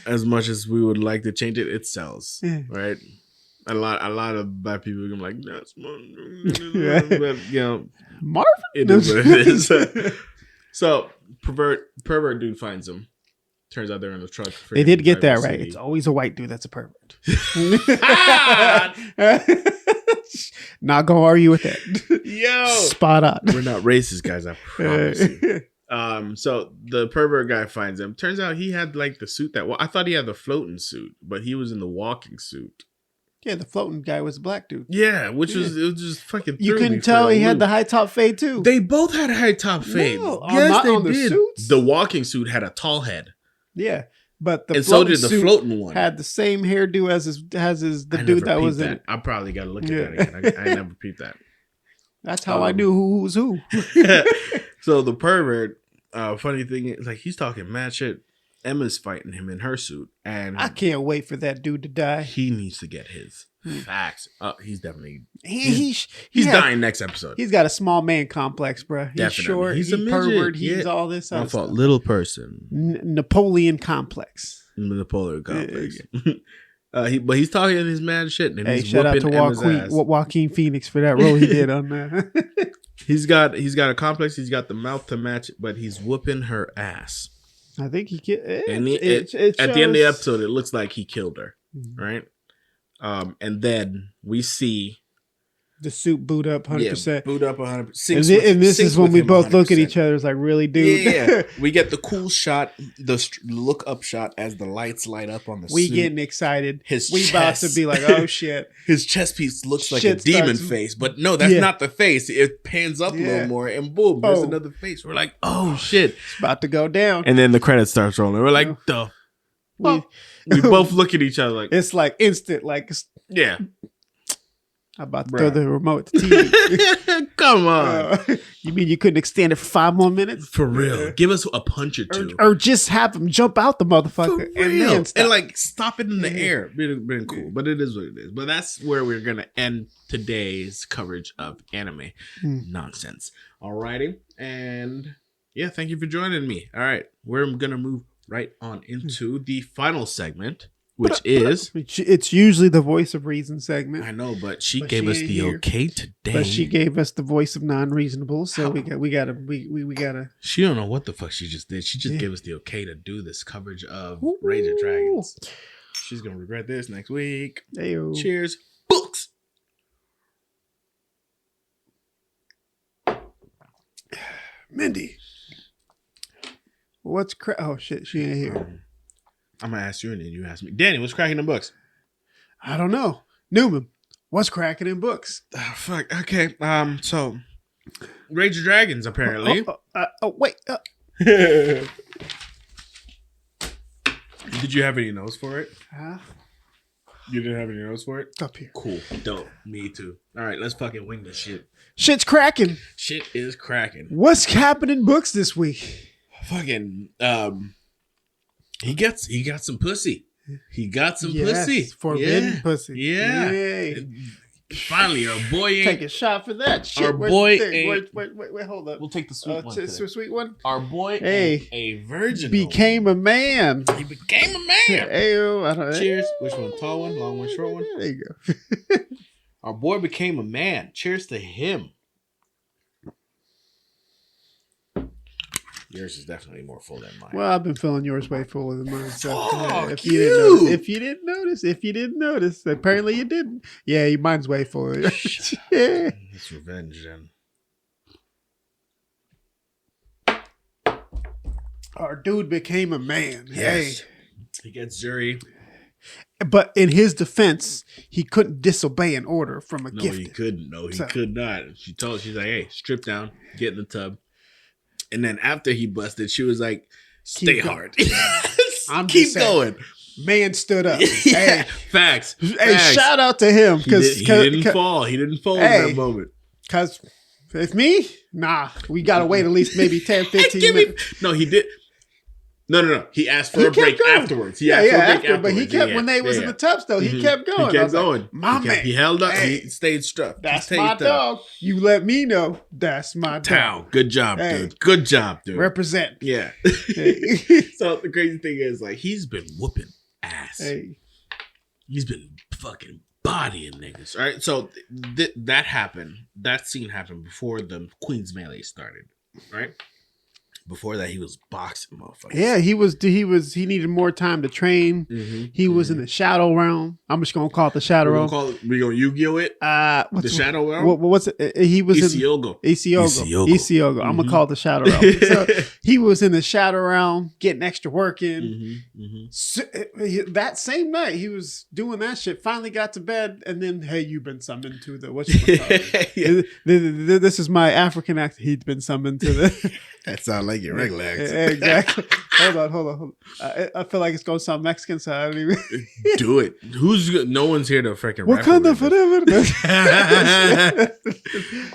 As much as we would like to change it, it sells, right? A lot of black people are like, that's but you know,
Marvin.
It is what it is. So pervert dude finds him. Turns out they're in the truck.
They did get that right. It's always a white dude that's a pervert. Not gonna argue with that.
Yo,
spot on.
We're not racist, guys. I promise you. So the pervert guy finds him. Turns out he had like the suit I thought he had the floating suit, but he was in the walking suit.
Yeah, the floating guy was a black dude.
Yeah, it was just fucking.
You couldn't tell he had the high top fade too.
They both had a high top fade.
No, yes, they did. The suits?
The walking suit had a tall head.
Yeah, but
and so did the floating one.
Had the same hairdo as the dude that was in it.
I probably got to look at that again. I never peeped that.
That's how I knew who's who.
So the pervert, funny thing is, like, he's talking mad shit. Emma's fighting him in her suit, and
I can't wait for that dude to die.
He needs to get his facts. He's definitely
he's
dying next episode.
He's got a small man complex, bro. He's definitely short. He's a pervert. He's all this.
My fault. Little person.
Napoleon complex.
Napoleon complex. But he's talking his mad shit. And he's
shout out to Joaquin Phoenix for that role he did on that.
He's got a complex. He's got the mouth to match it, but he's whooping her ass.
I think he killed.
At the end of the episode, it looks like he killed her, right? And then we see
the suit boot up 100%.
Yeah, boot up 100%.
And this is when we both look at each other. It's like, really, dude?
Yeah. We get the cool shot, the look up shot as the lights light up on the
we
suit.
Getting excited. We about to be like, oh shit.
His chest piece looks like a demon face, but no, that's not the face. It pans up a little more, and boom, there's another face. We're like, oh shit,
it's about to go down.
And then the credits starts rolling. We're like, we both look at each other like
it's like instant, like
yeah.
I'm about to throw the remote to TV.
Come on.
You mean you couldn't extend it for 5 more minutes?
For real. Give us a punch or two.
Or just have him jump out the motherfucker.
And like stop it in the air. Been cool. But it is what it is. But that's where we're going to end today's coverage of anime nonsense. Alrighty. And yeah, thank you for joining me. All right. We're going to move right on into the final segment. Which is
it's usually the voice of reason segment.
I know, but she gave us the okay today.
But she gave us the voice of non-reasonable, so we gotta.
She don't know what the fuck she just did. She just gave us the okay to do this coverage of Rage of Dragons. She's gonna regret this next week.
Ayo.
Cheers, books.
Mindy, What's Oh shit, she ain't here.
I'm gonna ask you and then you ask me. Danny, what's cracking in books?
I don't know. Newman, what's cracking in books?
Oh, fuck. Okay. So Rage of Dragons apparently.
Wait.
Did you have any notes for it? You didn't have any notes for it?
Up here.
Cool. Dope. Me too. All right, let's fucking wing this shit.
Shit's cracking.
Shit is cracking.
What's happening in books this week?
Fucking he got some pussy. He got some pussy.
Forbidden pussy.
Yeah.
Yay.
Finally, our boy
Take a shot for that shit.
Our boy
wait, hold up.
We'll take the sweet one.
Sweet one.
Our boy a virgin
became a man.
He became a man. Cheers. Which one? Tall one, long one, short one?
There you go.
Our boy became a man. Cheers to him. Yours is definitely more full than mine.
Well, I've been feeling yours way fuller than mine. So
Fuck
if you didn't notice, apparently you didn't. Yeah, mine's way fuller. Yeah.
It's revenge then.
Our dude became a man.
Yes.
Hey.
He gets Zuri.
But in his defense, he couldn't disobey an order from a gift.
No, he couldn't. No, he could not. She's like, hey, strip down, get in the tub. And then after he busted, she was like, stay hard. Keep going.
Man stood up.
Yeah.
Hey,
Facts.
Hey, shout out to him.
He didn't fall. He didn't fall in that moment.
Because if me, we got to wait at least maybe 10, 15 minutes.
No, he did. No. He asked for a break afterwards. He asked for a break afterwards.
But he kept, when they was in the tubs, though, he kept going.
He kept going.
Like, my man.
He held up. He stayed struck.
That's my dog. You let me know. That's my dog.
Good job, dude. Good job, dude.
Represent.
Yeah. So the crazy thing is, like, he's been whooping ass.
Hey.
He's been fucking bodying niggas. All right. So that happened. That scene happened before the Queen's Melee started. Right. Before that, he was boxing motherfuckers.
Yeah, he needed more time to train.
Mm-hmm.
He was in the shadow realm. I'm just gonna call it the shadow realm.
We're gonna Yu-Gi-Oh it.
The
shadow realm.
What's it? He was Isiogo. I'm gonna call it the shadow realm. So he was in the shadow realm, getting extra work in. So, that same night, he was doing that shit. Finally got to bed, and then hey, you've been summoned to the This is my African accent. He'd been summoned to the.
That sounds like your regular accent.
Exactly. Hold on. I feel like it's gonna sound Mexican, so I don't even
do it. No one's here to freaking
Wakanda forever.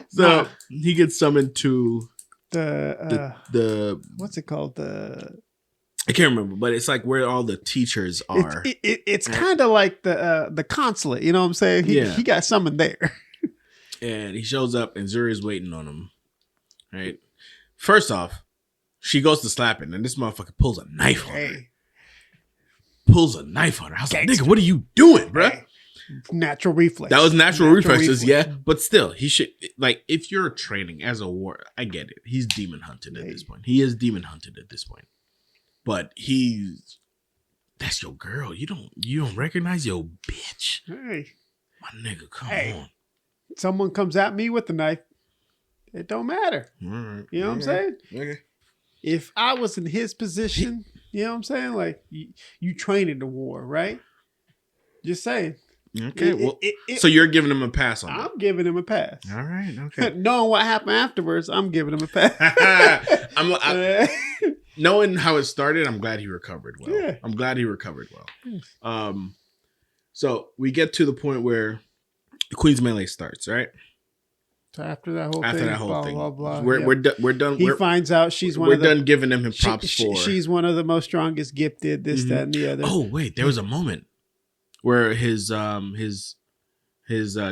So he gets summoned to
the what's it called?
I can't remember, but it's like where all the teachers are.
It's kind of like the consulate. You know what I'm saying? He got summoned there.
And he shows up, and Zuri's waiting on him. Right. First off, she goes to slap him, and this motherfucker pulls a knife on her. Pulls a knife on her. I was like, nigga, what are you doing, bro?
Hey. Natural reflex.
That was natural reflexes, yeah. But still, he should, like, if you're training as a warrior, I get it. He's demon hunted at this point. He is demon hunted at this point. But that's your girl. You don't recognize your bitch.
Hey.
My nigga, come on.
Someone comes at me with the knife. It don't matter.
Right.
You know what I'm saying?
Okay.
If I was in his position, you know what I'm saying? Like, you train in the war, right? Just saying.
Okay. So you're giving him a pass on that?
I'm giving him a pass.
All right. Okay.
Knowing what happened afterwards, I'm giving him a pass.
Knowing how it started, I'm glad he recovered well.
Yeah.
I'm glad he recovered well. So we get to the point where the Queen's Melee starts, right?
So after that whole thing, blah, blah.
We're done.
He finds out she's one.
We're done giving him props for.
She's one of the most strongest gifted. This, that, and the other.
Oh wait, there was a moment where his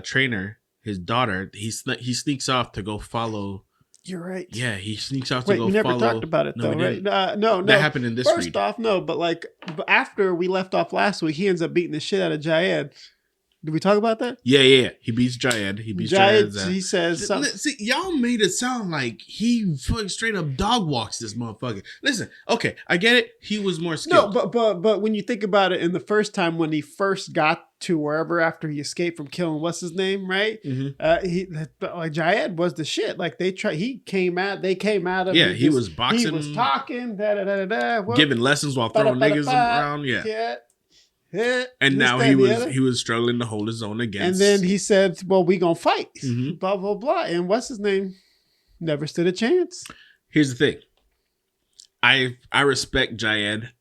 trainer, his daughter, he sneaks off to go follow.
You're right.
Yeah, he sneaks off to go follow.
We never talked about it though, right? No.
That happened in this.
First off, no, but like after we left off last week, he ends up beating the shit out of Jayed. Did we talk about that?
Yeah. He beats Jayed.
He says something.
See, y'all made it sound like he fucking straight up dog walks this motherfucker. Listen, okay, I get it. He was more skilled.
No, but when you think about it, in the first time when he first got to wherever after he escaped from killing what's his name, right? Jayed was the shit. Like they came at him.
Yeah, he was boxing.
He was talking,
giving lessons while throwing niggas around. Yeah. And now he was struggling to hold his own against.
And then he said, "Well, we gonna fight." Blah blah blah. And what's his name? Never stood a chance.
Here's the thing. I respect Jayed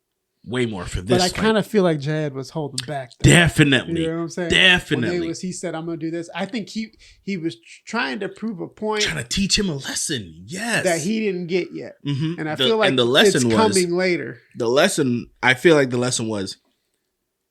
way more for this.
But I kind of feel like Jayed was holding back.
Though. Definitely.
You know what I'm saying?
Definitely.
He said, "I'm gonna do this." I think he was trying to prove a point.
Trying to teach him a lesson. Yes.
That he didn't get yet.
Mm-hmm.
And I feel like the lesson it's coming later.
I feel like the lesson was,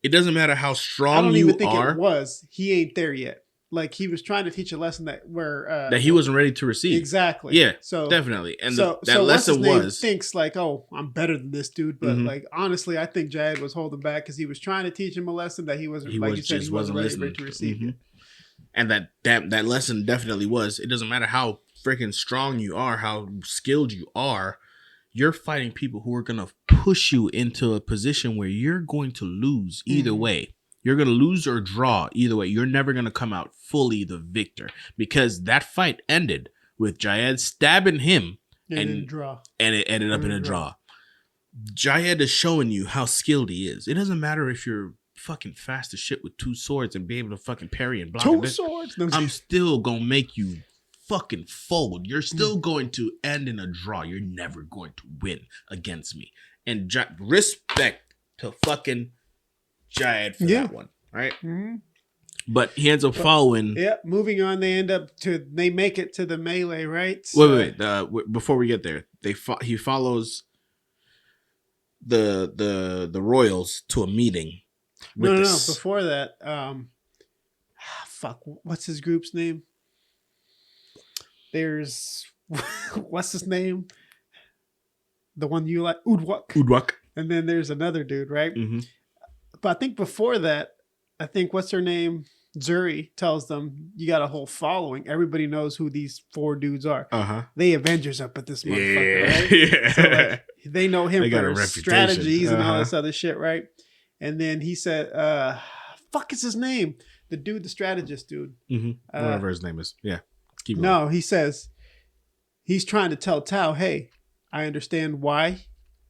it doesn't matter how strong you are. I don't even think it
was. He ain't there yet. Like he was trying to teach a lesson that
he wasn't ready to receive.
Exactly.
Yeah.
So
definitely. And that lesson
thinks like, oh, I'm better than this dude. But like honestly, I think Jayed was holding back because he was trying to teach him a lesson that he wasn't. He wasn't ready to receive it.
And that lesson definitely was. It doesn't matter how freaking strong you are, how skilled you are. You're fighting people who are going to push you into a position where you're going to lose either way. You're going to lose or draw either way. You're never going to come out fully the victor, because that fight ended with Jayed stabbing him and it ended up in a draw. Jayed is showing you how skilled he is. It doesn't matter if you're fucking fast as shit with 2 swords and be able to fucking parry and block.
2 swords?
I'm still going to make you fucking fold. You're still going to end in a draw. You're never going to win against me. And respect to fucking Jayed for that one, right? Mm-hmm. But he ends up following.
Yeah, moving on. They make it to the melee, right?
Wait. Before we get there, he follows the royals to a meeting.
No. Before that, what's his group's name? There's what's his name? The one you like, Udwak. And then there's another dude, right? Mm-hmm. But I think before that, what's her name? Zuri tells them, you got a whole following. Everybody knows who these 4 dudes are. Uh-huh. They Avengers up at this motherfucker, right? Yeah. So like, they know him for his strategies and all this other shit, right? And then he said, fuck is his name? The strategist dude.
Mm-hmm. Whatever his name is. Yeah. Keep going.
No, he says, he's trying to tell Tao, hey, I understand why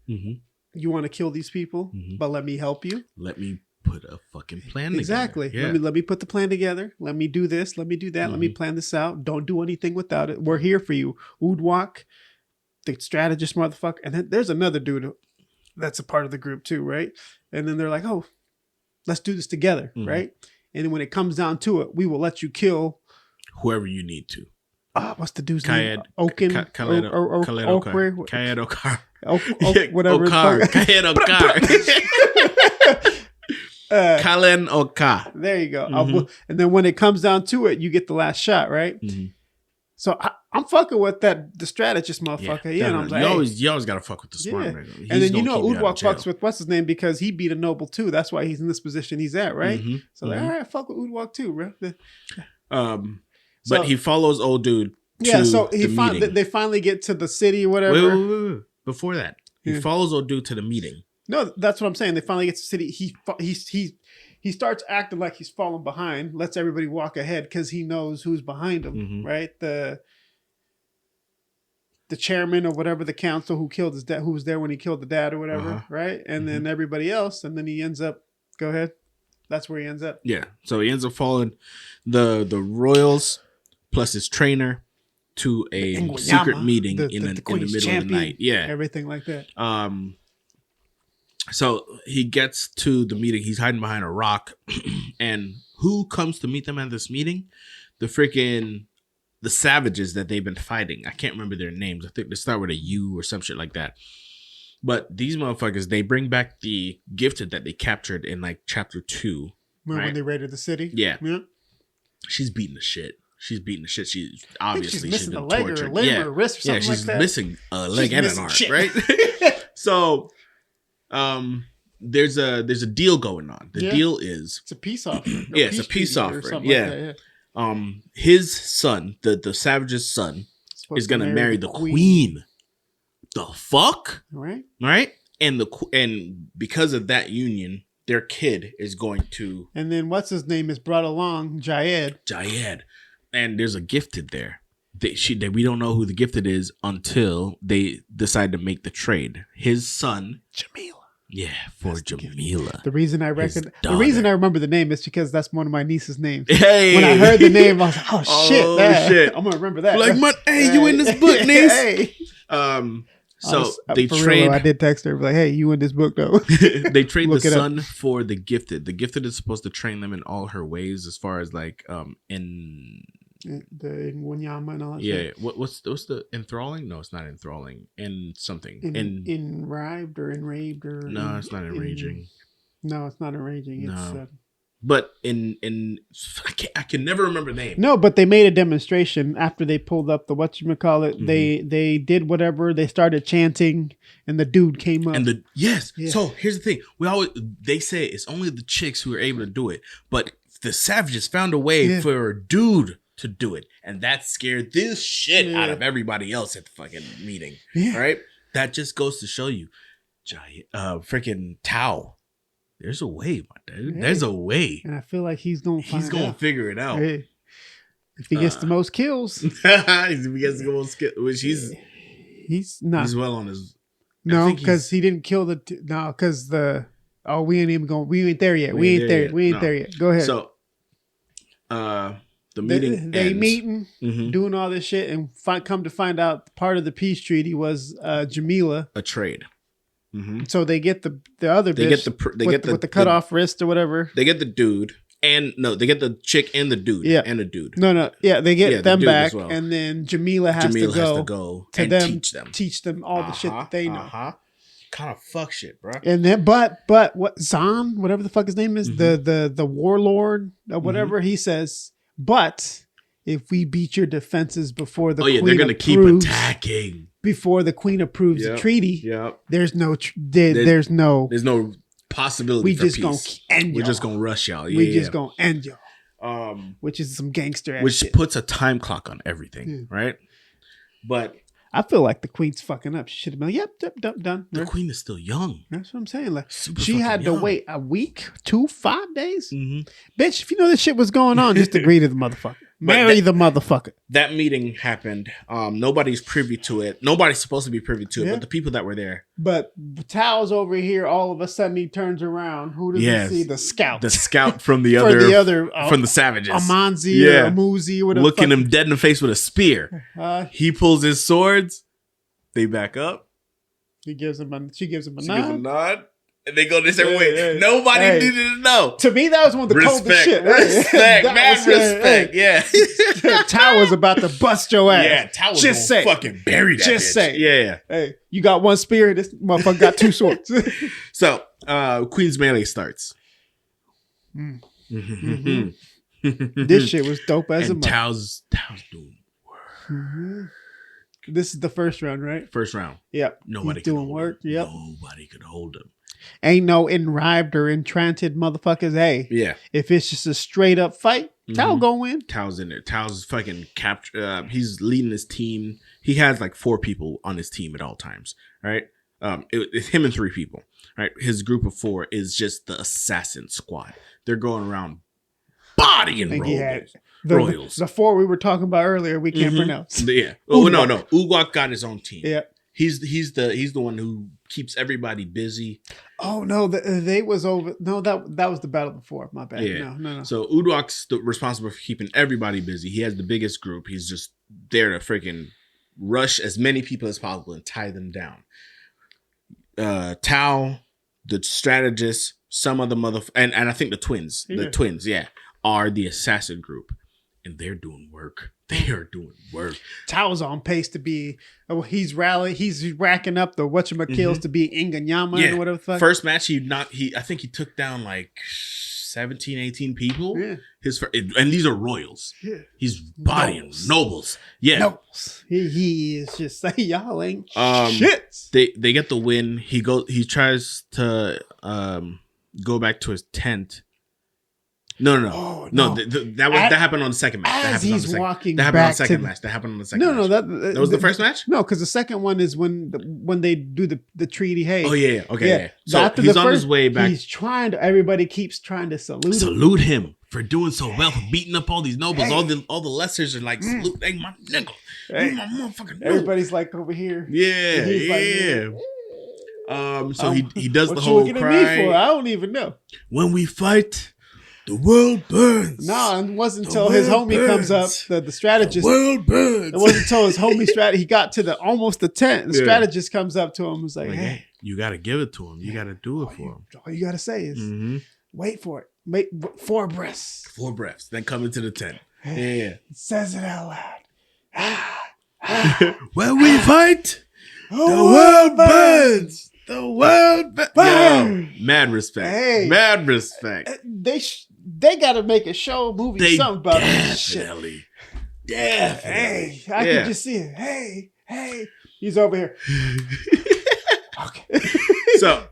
you want to kill these people, but let me help you.
Let me put a fucking plan together.
Exactly. Yeah. Let me put the plan together. Let me do this. Let me do that. Let me plan this out. Don't do anything without it. We're here for you. Udwak, the strategist motherfucker. And then there's another dude that's a part of the group too, right? And then they're like, oh, let's do this together, right? And then when it comes down to it, we will let you kill
whoever you need to.
What's the dude's name? Oaken?
Khaled Okar.
Whatever.
Khaled Okar. Kalen Okar.
There you go. And then when it comes down to it, you get the last shot, right? Mm-hmm. So I'm fucking with the strategist motherfucker. Yeah, and I'm like,
you always gotta fuck with the smart man.
And then Udwak fucks with what's his name because he beat a noble too. That's why he's in this position he's at, right? Mm-hmm. So all right, fuck with Udwak too, bro.
But he follows old dude.
So they finally get to the city or whatever.
Wait. Before that, he follows old dude to the meeting.
No, that's what I'm saying. They finally get to the city. He starts acting like he's falling behind. Lets everybody walk ahead because he knows who's behind him, right? The chairman or whatever, the council who killed his dad, who was there when he killed the dad or whatever, right? And then everybody else, and then he ends up. Go ahead. That's where he ends up.
Yeah. So he ends up following the royals plus his trainer to a secret meeting in the middle of the night. Yeah.
Everything like that.
So he gets to the meeting. He's hiding behind a rock. And who comes to meet them at this meeting? The savages that they've been fighting. I can't remember their names. I think they start with a U or some shit like that. But these motherfuckers, they bring back the gifted that they captured in like chapter 2.
When they raided the city?
Yeah. She's beating the shit. She's obviously
missing
been
a leg
tortured.
Or a limb or a wrist or something like that.
She's missing a leg and an arm, right? So, there's a deal going on. The deal is
it's a peace offering.
Yeah, it's a peace offering.
Yeah. Like that,
His son, the Savage's son, is gonna marry the queen. The fuck? Right? And because of that union, their kid is going to.
And then what's his name is brought along, Jayed.
And there's a gifted there. We don't know who the gifted is until they decide to make the trade. His son,
Jamila.
Yeah, for Jamila.
The reason I remember the name is because that's one of my niece's names.
Hey,
when I heard the name, I was like, "Oh shit! I'm gonna remember that."
Like, hey, you in this book, niece? Hey. So they trade.
Real, I did text her like, "Hey, you in this book though?"
They trade the son for the gifted. The gifted is supposed to train them in all her ways, as far as like in
the Wanyama and all that.
Yeah,
shit.
What's the enthralling? No, it's not enthralling. In something
enrived or enraged or
no, it's not enraging.
No, it's not enraging.
No. But I can never remember the name.
No, but they made a demonstration after they pulled up the whatchamacallit. Mm-hmm. They did whatever. They started chanting, and the dude came up.
And So here's the thing: they say it's only the chicks who are able to do it, but the Savages found a way for a dude to do it, and that scared this shit out of everybody else at the fucking meeting. Yeah. Right? That just goes to show you, freaking Tao. There's a way, my dude. Hey. There's a way.
And I feel like he's going to
figure it out.
Hey. If he gets the most kills.
If he gets the most kills, which
he's not.
He's well on his.
No, because he didn't kill because we ain't even going. We ain't there yet. We ain't there yet. Go ahead.
So, the meeting
they meeting, doing all this shit, and come to find out part of the peace treaty was Jamila.
A trade. Mm-hmm.
So they get the other bitch with the cut off wrist or whatever.
They get the dude they get the chick and the dude and a dude.
No, they get them back, well. And then Jamila has to go to
and
them, teach them all the shit that they know.
Kind of fuck shit, bro.
And then, but what Zahn, whatever the fuck his name is, the warlord or whatever, he says, but if we beat your defenses before the queen
they're gonna keep attacking.
Before the queen approves the treaty, there's no possibility.
We just gonna end y'all. We're just gonna rush y'all.
We just gonna end y'all. Which is some gangster ass shit.
Puts a time clock on everything, right? But
I feel like the queen's fucking up. She should have been like, yep, done.
The queen is still young.
That's what I'm saying. Like she had to wait a week, 5 days. Mm-hmm. Bitch, if you know this shit was going on, just agree to the motherfucker. Marry the motherfucker.
That meeting happened. Nobody's privy to it. Nobody's supposed to be privy to it, but the people that were there.
But Tao's over here. All of a sudden, he turns around. Who does he see? The scout.
The scout from the other from the Savages.
Amanzi or Amuzi or whatever.
Looking him dead in the face with a spear. He pulls his swords. They back up.
She gives him a
nod. And they go this every way. Nobody needed to know.
To me, that was one of the coldest shit.
Respect. Mad respect. Yeah.
Tao was about to bust your ass.
Yeah, Tao was just say, fucking bury that
just
bitch.
Say.
Yeah.
Hey, you got one spear. This motherfucker got 2 swords.
So, Queen's Melee starts.
Mm-hmm. This shit was dope as a mother.
Tao's doing work.
Mm-hmm. This is the first round, right?
First round.
Yep.
Nobody
doing work. Yep.
Nobody could hold him.
Ain't no enrived or enchanted motherfuckers. Hey, if it's just a straight up fight, Tao gonna win.
Tao's in there. Tao's fucking capture. He's leading his team. He has like 4 people on his team at all times. Right. It's him and 3 people. Right. His group of 4 is just the assassin squad. They're going around bodying royals.
The 4 we were talking about earlier, we can't pronounce.
Yeah. Oh no. Ugwak got his own team.
Yeah.
He's the one who keeps everybody busy.
Oh no, they was over. No, that was the battle before. My bad.
Yeah.
No.
So Udwak's responsible for keeping everybody busy. He has the biggest group. He's just there to freaking rush as many people as possible and tie them down. Tao, the strategist, some of the and I think the twins, are the assassin group, and they're doing work. They are doing work.
Tao's on pace to be. He's racking up the whatchamacalls to be Inganyama and whatever the fuck.
First match, I think he took down like 17, 18 people.
Yeah.
And these are royals.
Yeah.
He's bodying nobles. Yeah.
Nobles. He is just like, y'all ain't shit.
They get the win. He tries to go back to his tent. No. That happened on the second match.
As he's walking
back. That happened on the second match. That happened on the second match.
That
was the first match?
No, because the second one is when they do the treaty. Hey.
Oh, yeah. Okay, yeah. So
after
he's on his way back.
He's everybody keeps trying to
salute him for doing so well, for beating up all these nobles. Hey. All the lessers are like, salute, hey, my nigga.
Hey.
You my motherfucking
Everybody's like over here.
Yeah, yeah. So he does the whole
what you looking
cry.
At me for? I don't even know.
When we fight, the world burns.
No, it wasn't until his homie comes up, the strategist.
The world burns.
It wasn't until his homie he got to almost the tent. The strategist comes up to him and was like, hey,
you got to give it to him. You got to do it for him.
All you got to say is, wait for it. Make 4 breaths.
4 breaths. Then come into the tent. Yeah.
It says it out
loud. When we fight, the world burns. The world burns. Yo, mad respect. Hey, mad respect.
They got to make a show, movie, something about this shit.
Definitely.
Hey, I can just see it. Hey, he's over here. Okay.
So,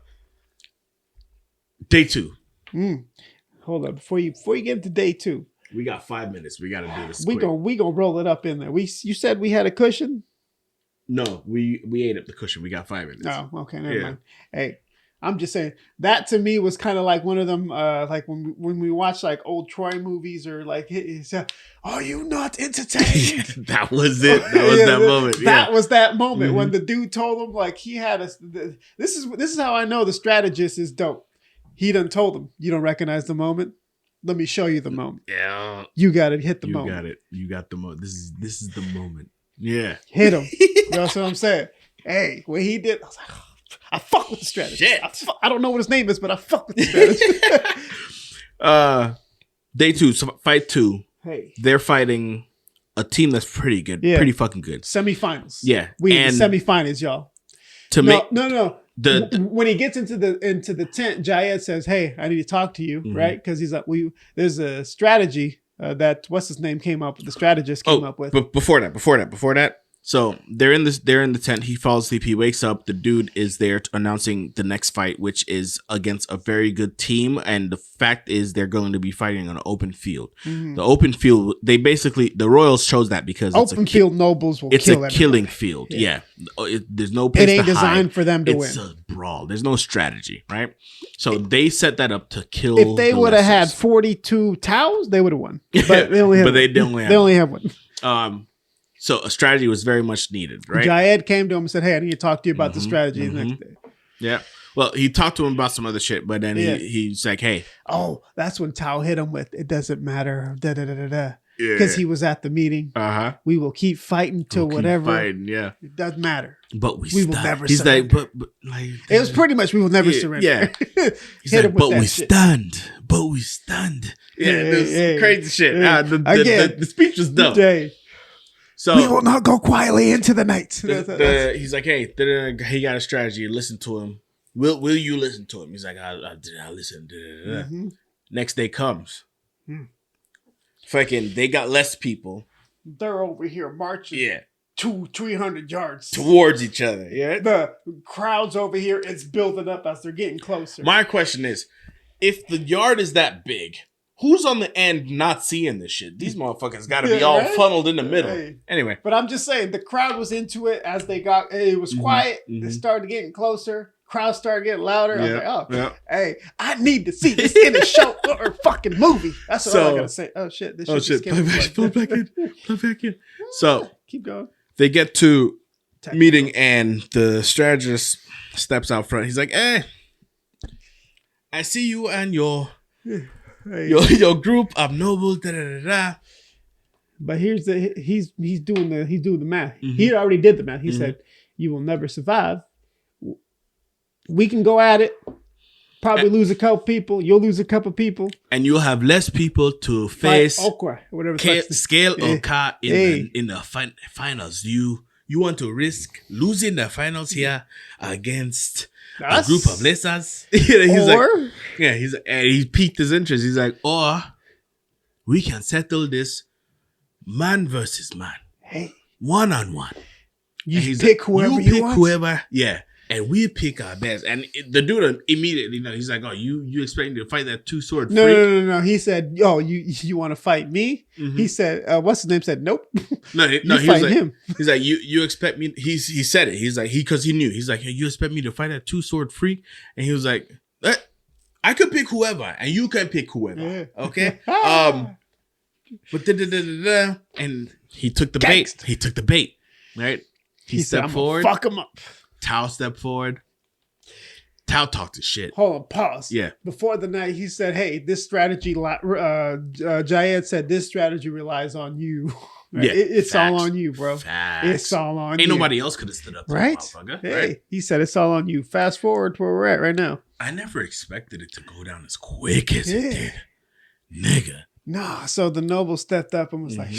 day 2.
Hold up, before you get into day 2,
we got 5 minutes. We got to do this.
We gonna roll it up in there. You said we had a cushion.
No, we ate up the cushion. We got 5 minutes.
Oh, okay, never mind. Hey, I'm just saying that to me was kind of like one of them, like when we watch like old Troy movies or like, are you not entertained?
That was it. That was that moment.
That was that moment when the dude told him like he had this is how I know the strategist is dope. He done told him, you don't recognize the moment. Let me show you the moment.
Yeah,
you got to hit the moment.
You got it. You got the moment. This is the moment. Yeah,
hit him. That's what I'm saying. Hey, when he did, I was like, I fuck with the strategy.
Shit.
I don't know what his name is, but I fuck with the strategy.
Day 2, so fight 2.
Hey,
they're fighting a team that's pretty good, pretty fucking good.
Semifinals.
Yeah,
we in the semifinals, y'all. No. When he gets into the tent, Jayed says, "Hey, I need to talk to you," right? Because he's like, there's a strategy that what's his name came up with. The strategist came up with.
But before that. So they're in the tent. He falls asleep. He wakes up. The dude is there announcing the next fight, which is against a very good team. And the fact is, they're going to be fighting on an open field. The open field, the Royals chose that because
open field nobles will.
It's a killing field. Yeah, there's no place.
It ain't designed for them to win.
It's a brawl. There's no strategy, right? So they set that up to kill.
If they would have had 42 towels, they would have won. But they only have one.
So a strategy was very much needed, right?
Jayed came to him and said, "Hey, I need to talk to you about the strategy the next day."
Yeah. Well, he talked to him about some other shit, but then he's like, "Hey."
Oh, that's when Tao hit him with, "It doesn't matter." Because he was at the meeting. We will keep fighting till whatever.
Fighting, yeah.
It doesn't matter.
But
we will never
He's
surrender.
Like, but like.
It was pretty much, we will never surrender.
Yeah. He's like, but we stand. But we stand. Yeah, there's crazy shit. The speech was dope. So
we will not go quietly into the night.
He's like, hey, he got a strategy. Listen to him. Will you listen to him? He's like, I'll listen. Next day comes. Fucking, they got less people.
They're over here marching. 200-300 yards
towards each other. Yeah,
the crowd's over here. It's building up as they're getting closer.
My question is, if the yard is that big, who's on the end not seeing this shit? These motherfuckers got to be all funneled in the middle. Hey. Anyway.
But I'm just saying, the crowd was into it as they got, it was quiet. They started getting closer. Crowd started getting louder. I was like, hey, I need to see this in a show or fucking movie. That's all I got to say. Oh, shit. This shit.
Play back in. So.
Keep going.
They get to meeting and the strategist steps out front. He's like, hey, I see you and your group of nobles,
But he's doing the math. He already did the math. He said, you will never survive. We can go at it. Probably lose a couple people. You'll lose a couple people.
And you'll have less people to face.
Okra, whatever.
Scale or car in the finals. You want to risk losing the finals here against a group of lizards. He's like, yeah, and he piqued his interest. He's like, or we can settle this man versus man.
Hey.
1-on-1.
You pick whoever you want.
Whoever, yeah. And we pick our best. And the dude immediately, he's like, oh, you expect me to fight that 2-sword freak?
No. He said, yo, you want to fight me? Mm-hmm. He said, what's his name? Said, nope.
No, he was like, him. He's like, you expect me? He said it. He's like, because he knew. He's like, hey, you expect me to fight that 2-sword freak? And he was like, I could pick whoever, and you can pick whoever. Yeah. Okay? But and he took the bait. He took the bait, right? He stepped forward.
Fuck him up.
Tao stepped forward. Tao talked his shit.
Hold on, pause.
Yeah.
Before the night, he said, hey, this strategy, Jayed said, this strategy relies on you. Right?
Yeah.
It's all on you, bro.
Facts.
It's all on you.
Ain't nobody else could have stood up to
right?
motherfucker.
Hey,
right?
He said, it's all on you. Fast forward to where we're at right now.
I never expected it to go down as quick as it did. Nigga.
Nah, so the noble stepped up and was like,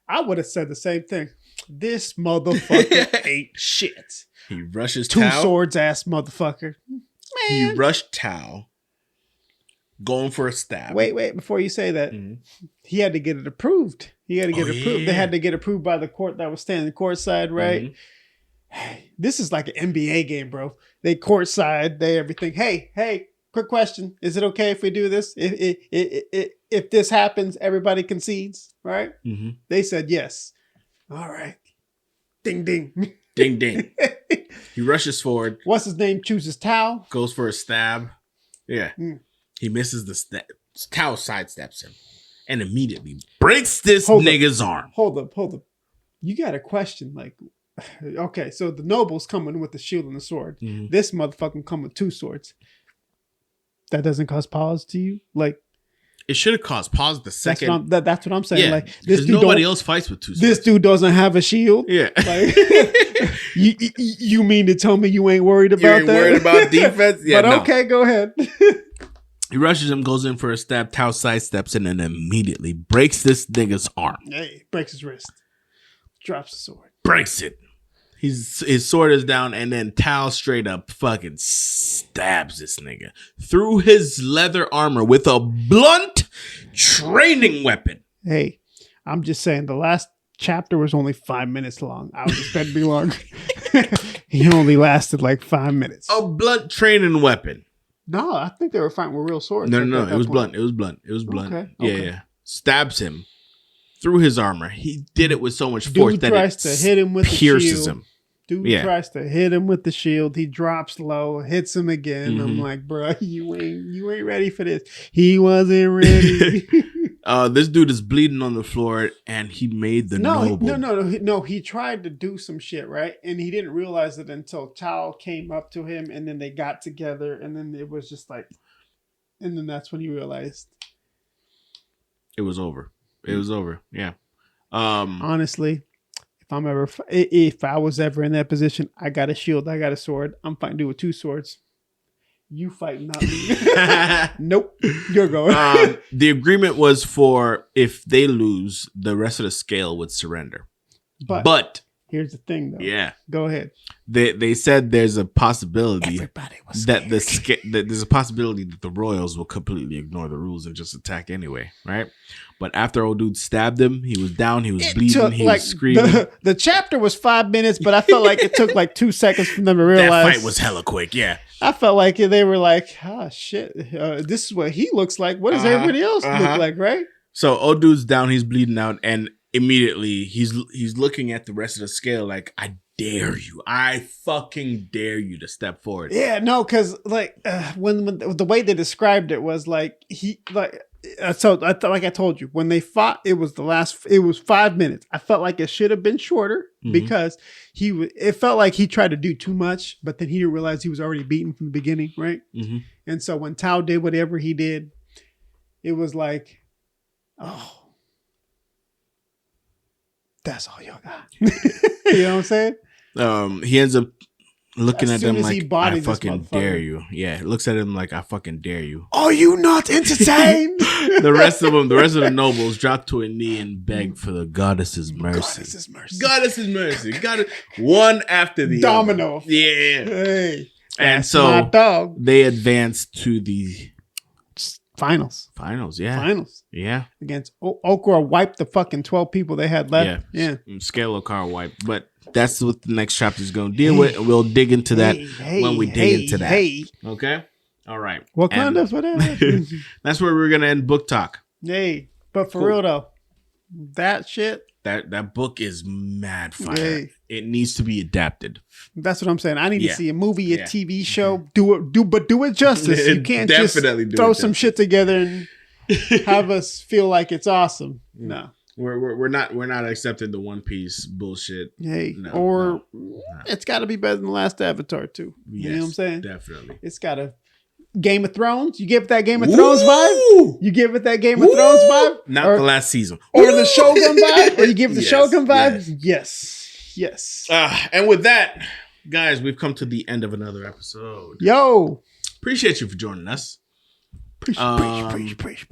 I would have said the same thing. This motherfucker ain't shit.
He rushes Tao.
2 swords ass motherfucker. Man.
He rushed Tao, going for a stab.
Wait, before you say that, he had to get it approved. He had to get it approved. Yeah. They had to get approved by the court that was standing courtside, right? Hey, this is like an NBA game, bro. They courtside, they everything. Hey, quick question. Is it okay if we do this? If this happens, everybody concedes, right? Mm-hmm. They said yes. All right. Ding, ding.
Ding, ding. He rushes forward.
What's his name? Chooses Tao.
Goes for a stab. Yeah. He misses the stab. Tao sidesteps him and immediately breaks this nigga's arm.
Hold up. You got a question. Like, okay, so the noble's coming with the shield and the sword. Mm-hmm. This motherfucker come with 2 swords. That doesn't cause pause to you? Like,
it should have caused pause the second.
That's what I'm saying.
Yeah,
like,
this dude nobody else fights with 2 swords.
This dude doesn't have a shield.
Yeah.
Like, you mean to tell me you ain't worried about that?
You ain't worried about defense? Yeah,
but okay, go ahead.
He rushes him, goes in for a stab. Tao sidesteps in and immediately breaks this nigga's arm.
Hey, breaks his wrist. Drops the sword.
Breaks it. His sword is down, and then Tao straight up fucking stabs this nigga through his leather armor with a blunt training weapon.
Hey, I'm just saying the last chapter was only 5 minutes long. I was expecting to be longer. He only lasted like 5 minutes.
A blunt training weapon.
No, I think they were fighting with real swords.
No. It was blunt. It was blunt. Okay. Yeah. Stabs him through his armor. He did it with so much force that it pierces him.
Dude tries to hit him with the shield. He drops low, hits him again. Mm-hmm. I'm like, bro, you ain't ready for this. He wasn't ready.
This dude is bleeding on the floor, and he made the noble.
No. He tried to do some shit, right? And he didn't realize it until Tao came up to him, and then they got together, and then it was just like, and then that's when he realized
it was over. It was over. Yeah.
Honestly. If I was ever in that position, I got a shield, I got a sword. I'm fighting dude with 2 swords. You fight, not me. Nope, you're going.
The agreement was for if they lose, the rest of the scale would surrender. But
here's the thing, though.
Yeah,
go ahead.
They said there's a possibility
that
there's a possibility that the Royals will completely ignore the rules and just attack anyway, right? But after old dude stabbed him, he was down, he was bleeding, he was screaming.
The chapter was 5 minutes, but I felt like it took like 2 seconds for them to realize.
That fight was hella quick, yeah.
I felt like they were like, oh, shit, this is what he looks like. What does everybody else look like, right?
So old dude's down, he's bleeding out, and immediately he's looking at the rest of the scale like, I dare you. I fucking dare you to step forward.
Yeah, no, because like when the way they described it was like so I thought, like I told you, when they fought, it was 5 minutes. I felt like it should have been shorter because it felt like he tried to do too much, but then he didn't realize he was already beaten from the beginning, right? Mm-hmm. And so when Tao did whatever he did, it was like, oh, that's all y'all got. You know what I'm saying?
He ends up looking at them like, I fucking dare you. Yeah, looks at him like, I fucking dare you.
Are you not entertained?
the rest of the nobles drop to a knee and beg for the goddess's mercy. Goddess's mercy. Goddess, one after the
domino.
Other. Yeah.
Hey.
And
That's my
so
dog.
they advanced to the
Finals.
Yeah.
Finals.
Yeah.
Against Okra wiped the fucking 12 people they had left. Yeah.
Scale car wipe. But that's what the next chapter is going to deal with. And we'll dig into that when we dig into that. Okay? All right.
Wakanda forever.
That's where we're going to end book talk.
Hey, but for real though, that shit.
That book is mad fire.
Hey.
It needs to be adapted.
That's what I'm saying. I need to see a movie, a TV show. Do it justice. You can't just throw some shit together and have us feel like it's awesome. No,
we're not accepting the One Piece bullshit.
Hey, it's got to be better than the last Avatar too. You know what I'm saying?
Definitely.
It's got a Game of Thrones. You give it that Game of Thrones vibe. You give it that Game of Thrones vibe.
Not the last season.
Or the Shogun vibe. Or you give it the Shogun vibe. Yes.
And with that, guys, we've come to the end of another episode.
Yo.
Appreciate you for joining us.
Preach.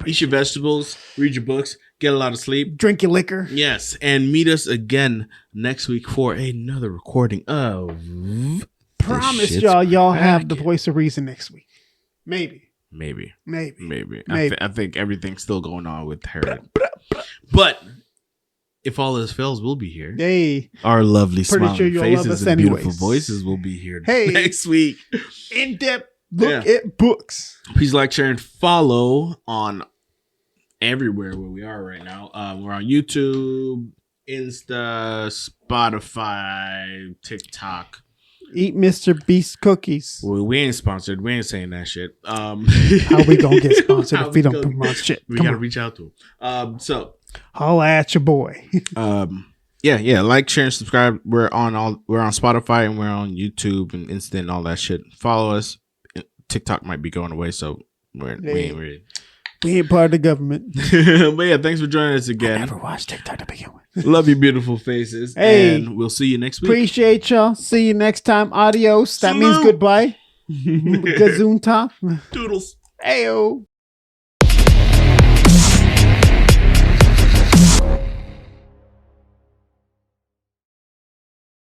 Eat your vegetables, read your books, get a lot of sleep.
Drink your liquor.
Yes. And meet us again next week for another recording of...
Promise y'all have the voice of reason next week. Maybe. I think everything's still going on with her. But if all else fails, we'll be here. Hey.
Our lovely smiling faces and
anyways.
beautiful voices will be here next week.
In-depth look at books.
Please like, share, and follow on everywhere where we are right now. We're on YouTube, Insta, Spotify, TikTok.
Eat Mr. Beast cookies.
Well, we ain't sponsored. We ain't saying that shit.
How we gonna get sponsored if we don't promote shit?
We gotta reach out to them. So
holla at your boy.
Yeah. Like, share, and subscribe. We're on Spotify and we're on YouTube and Insta and all that shit. Follow us. TikTok might be going away, so we
ain't part of the government.
But yeah, thanks for joining us again.
I never watched TikTok to begin with.
Love you, beautiful faces.
Hey,
and we'll see you next week.
Appreciate y'all. See you next time. Adios. That means goodbye. Gazoon top.
Toodles.
Ayo.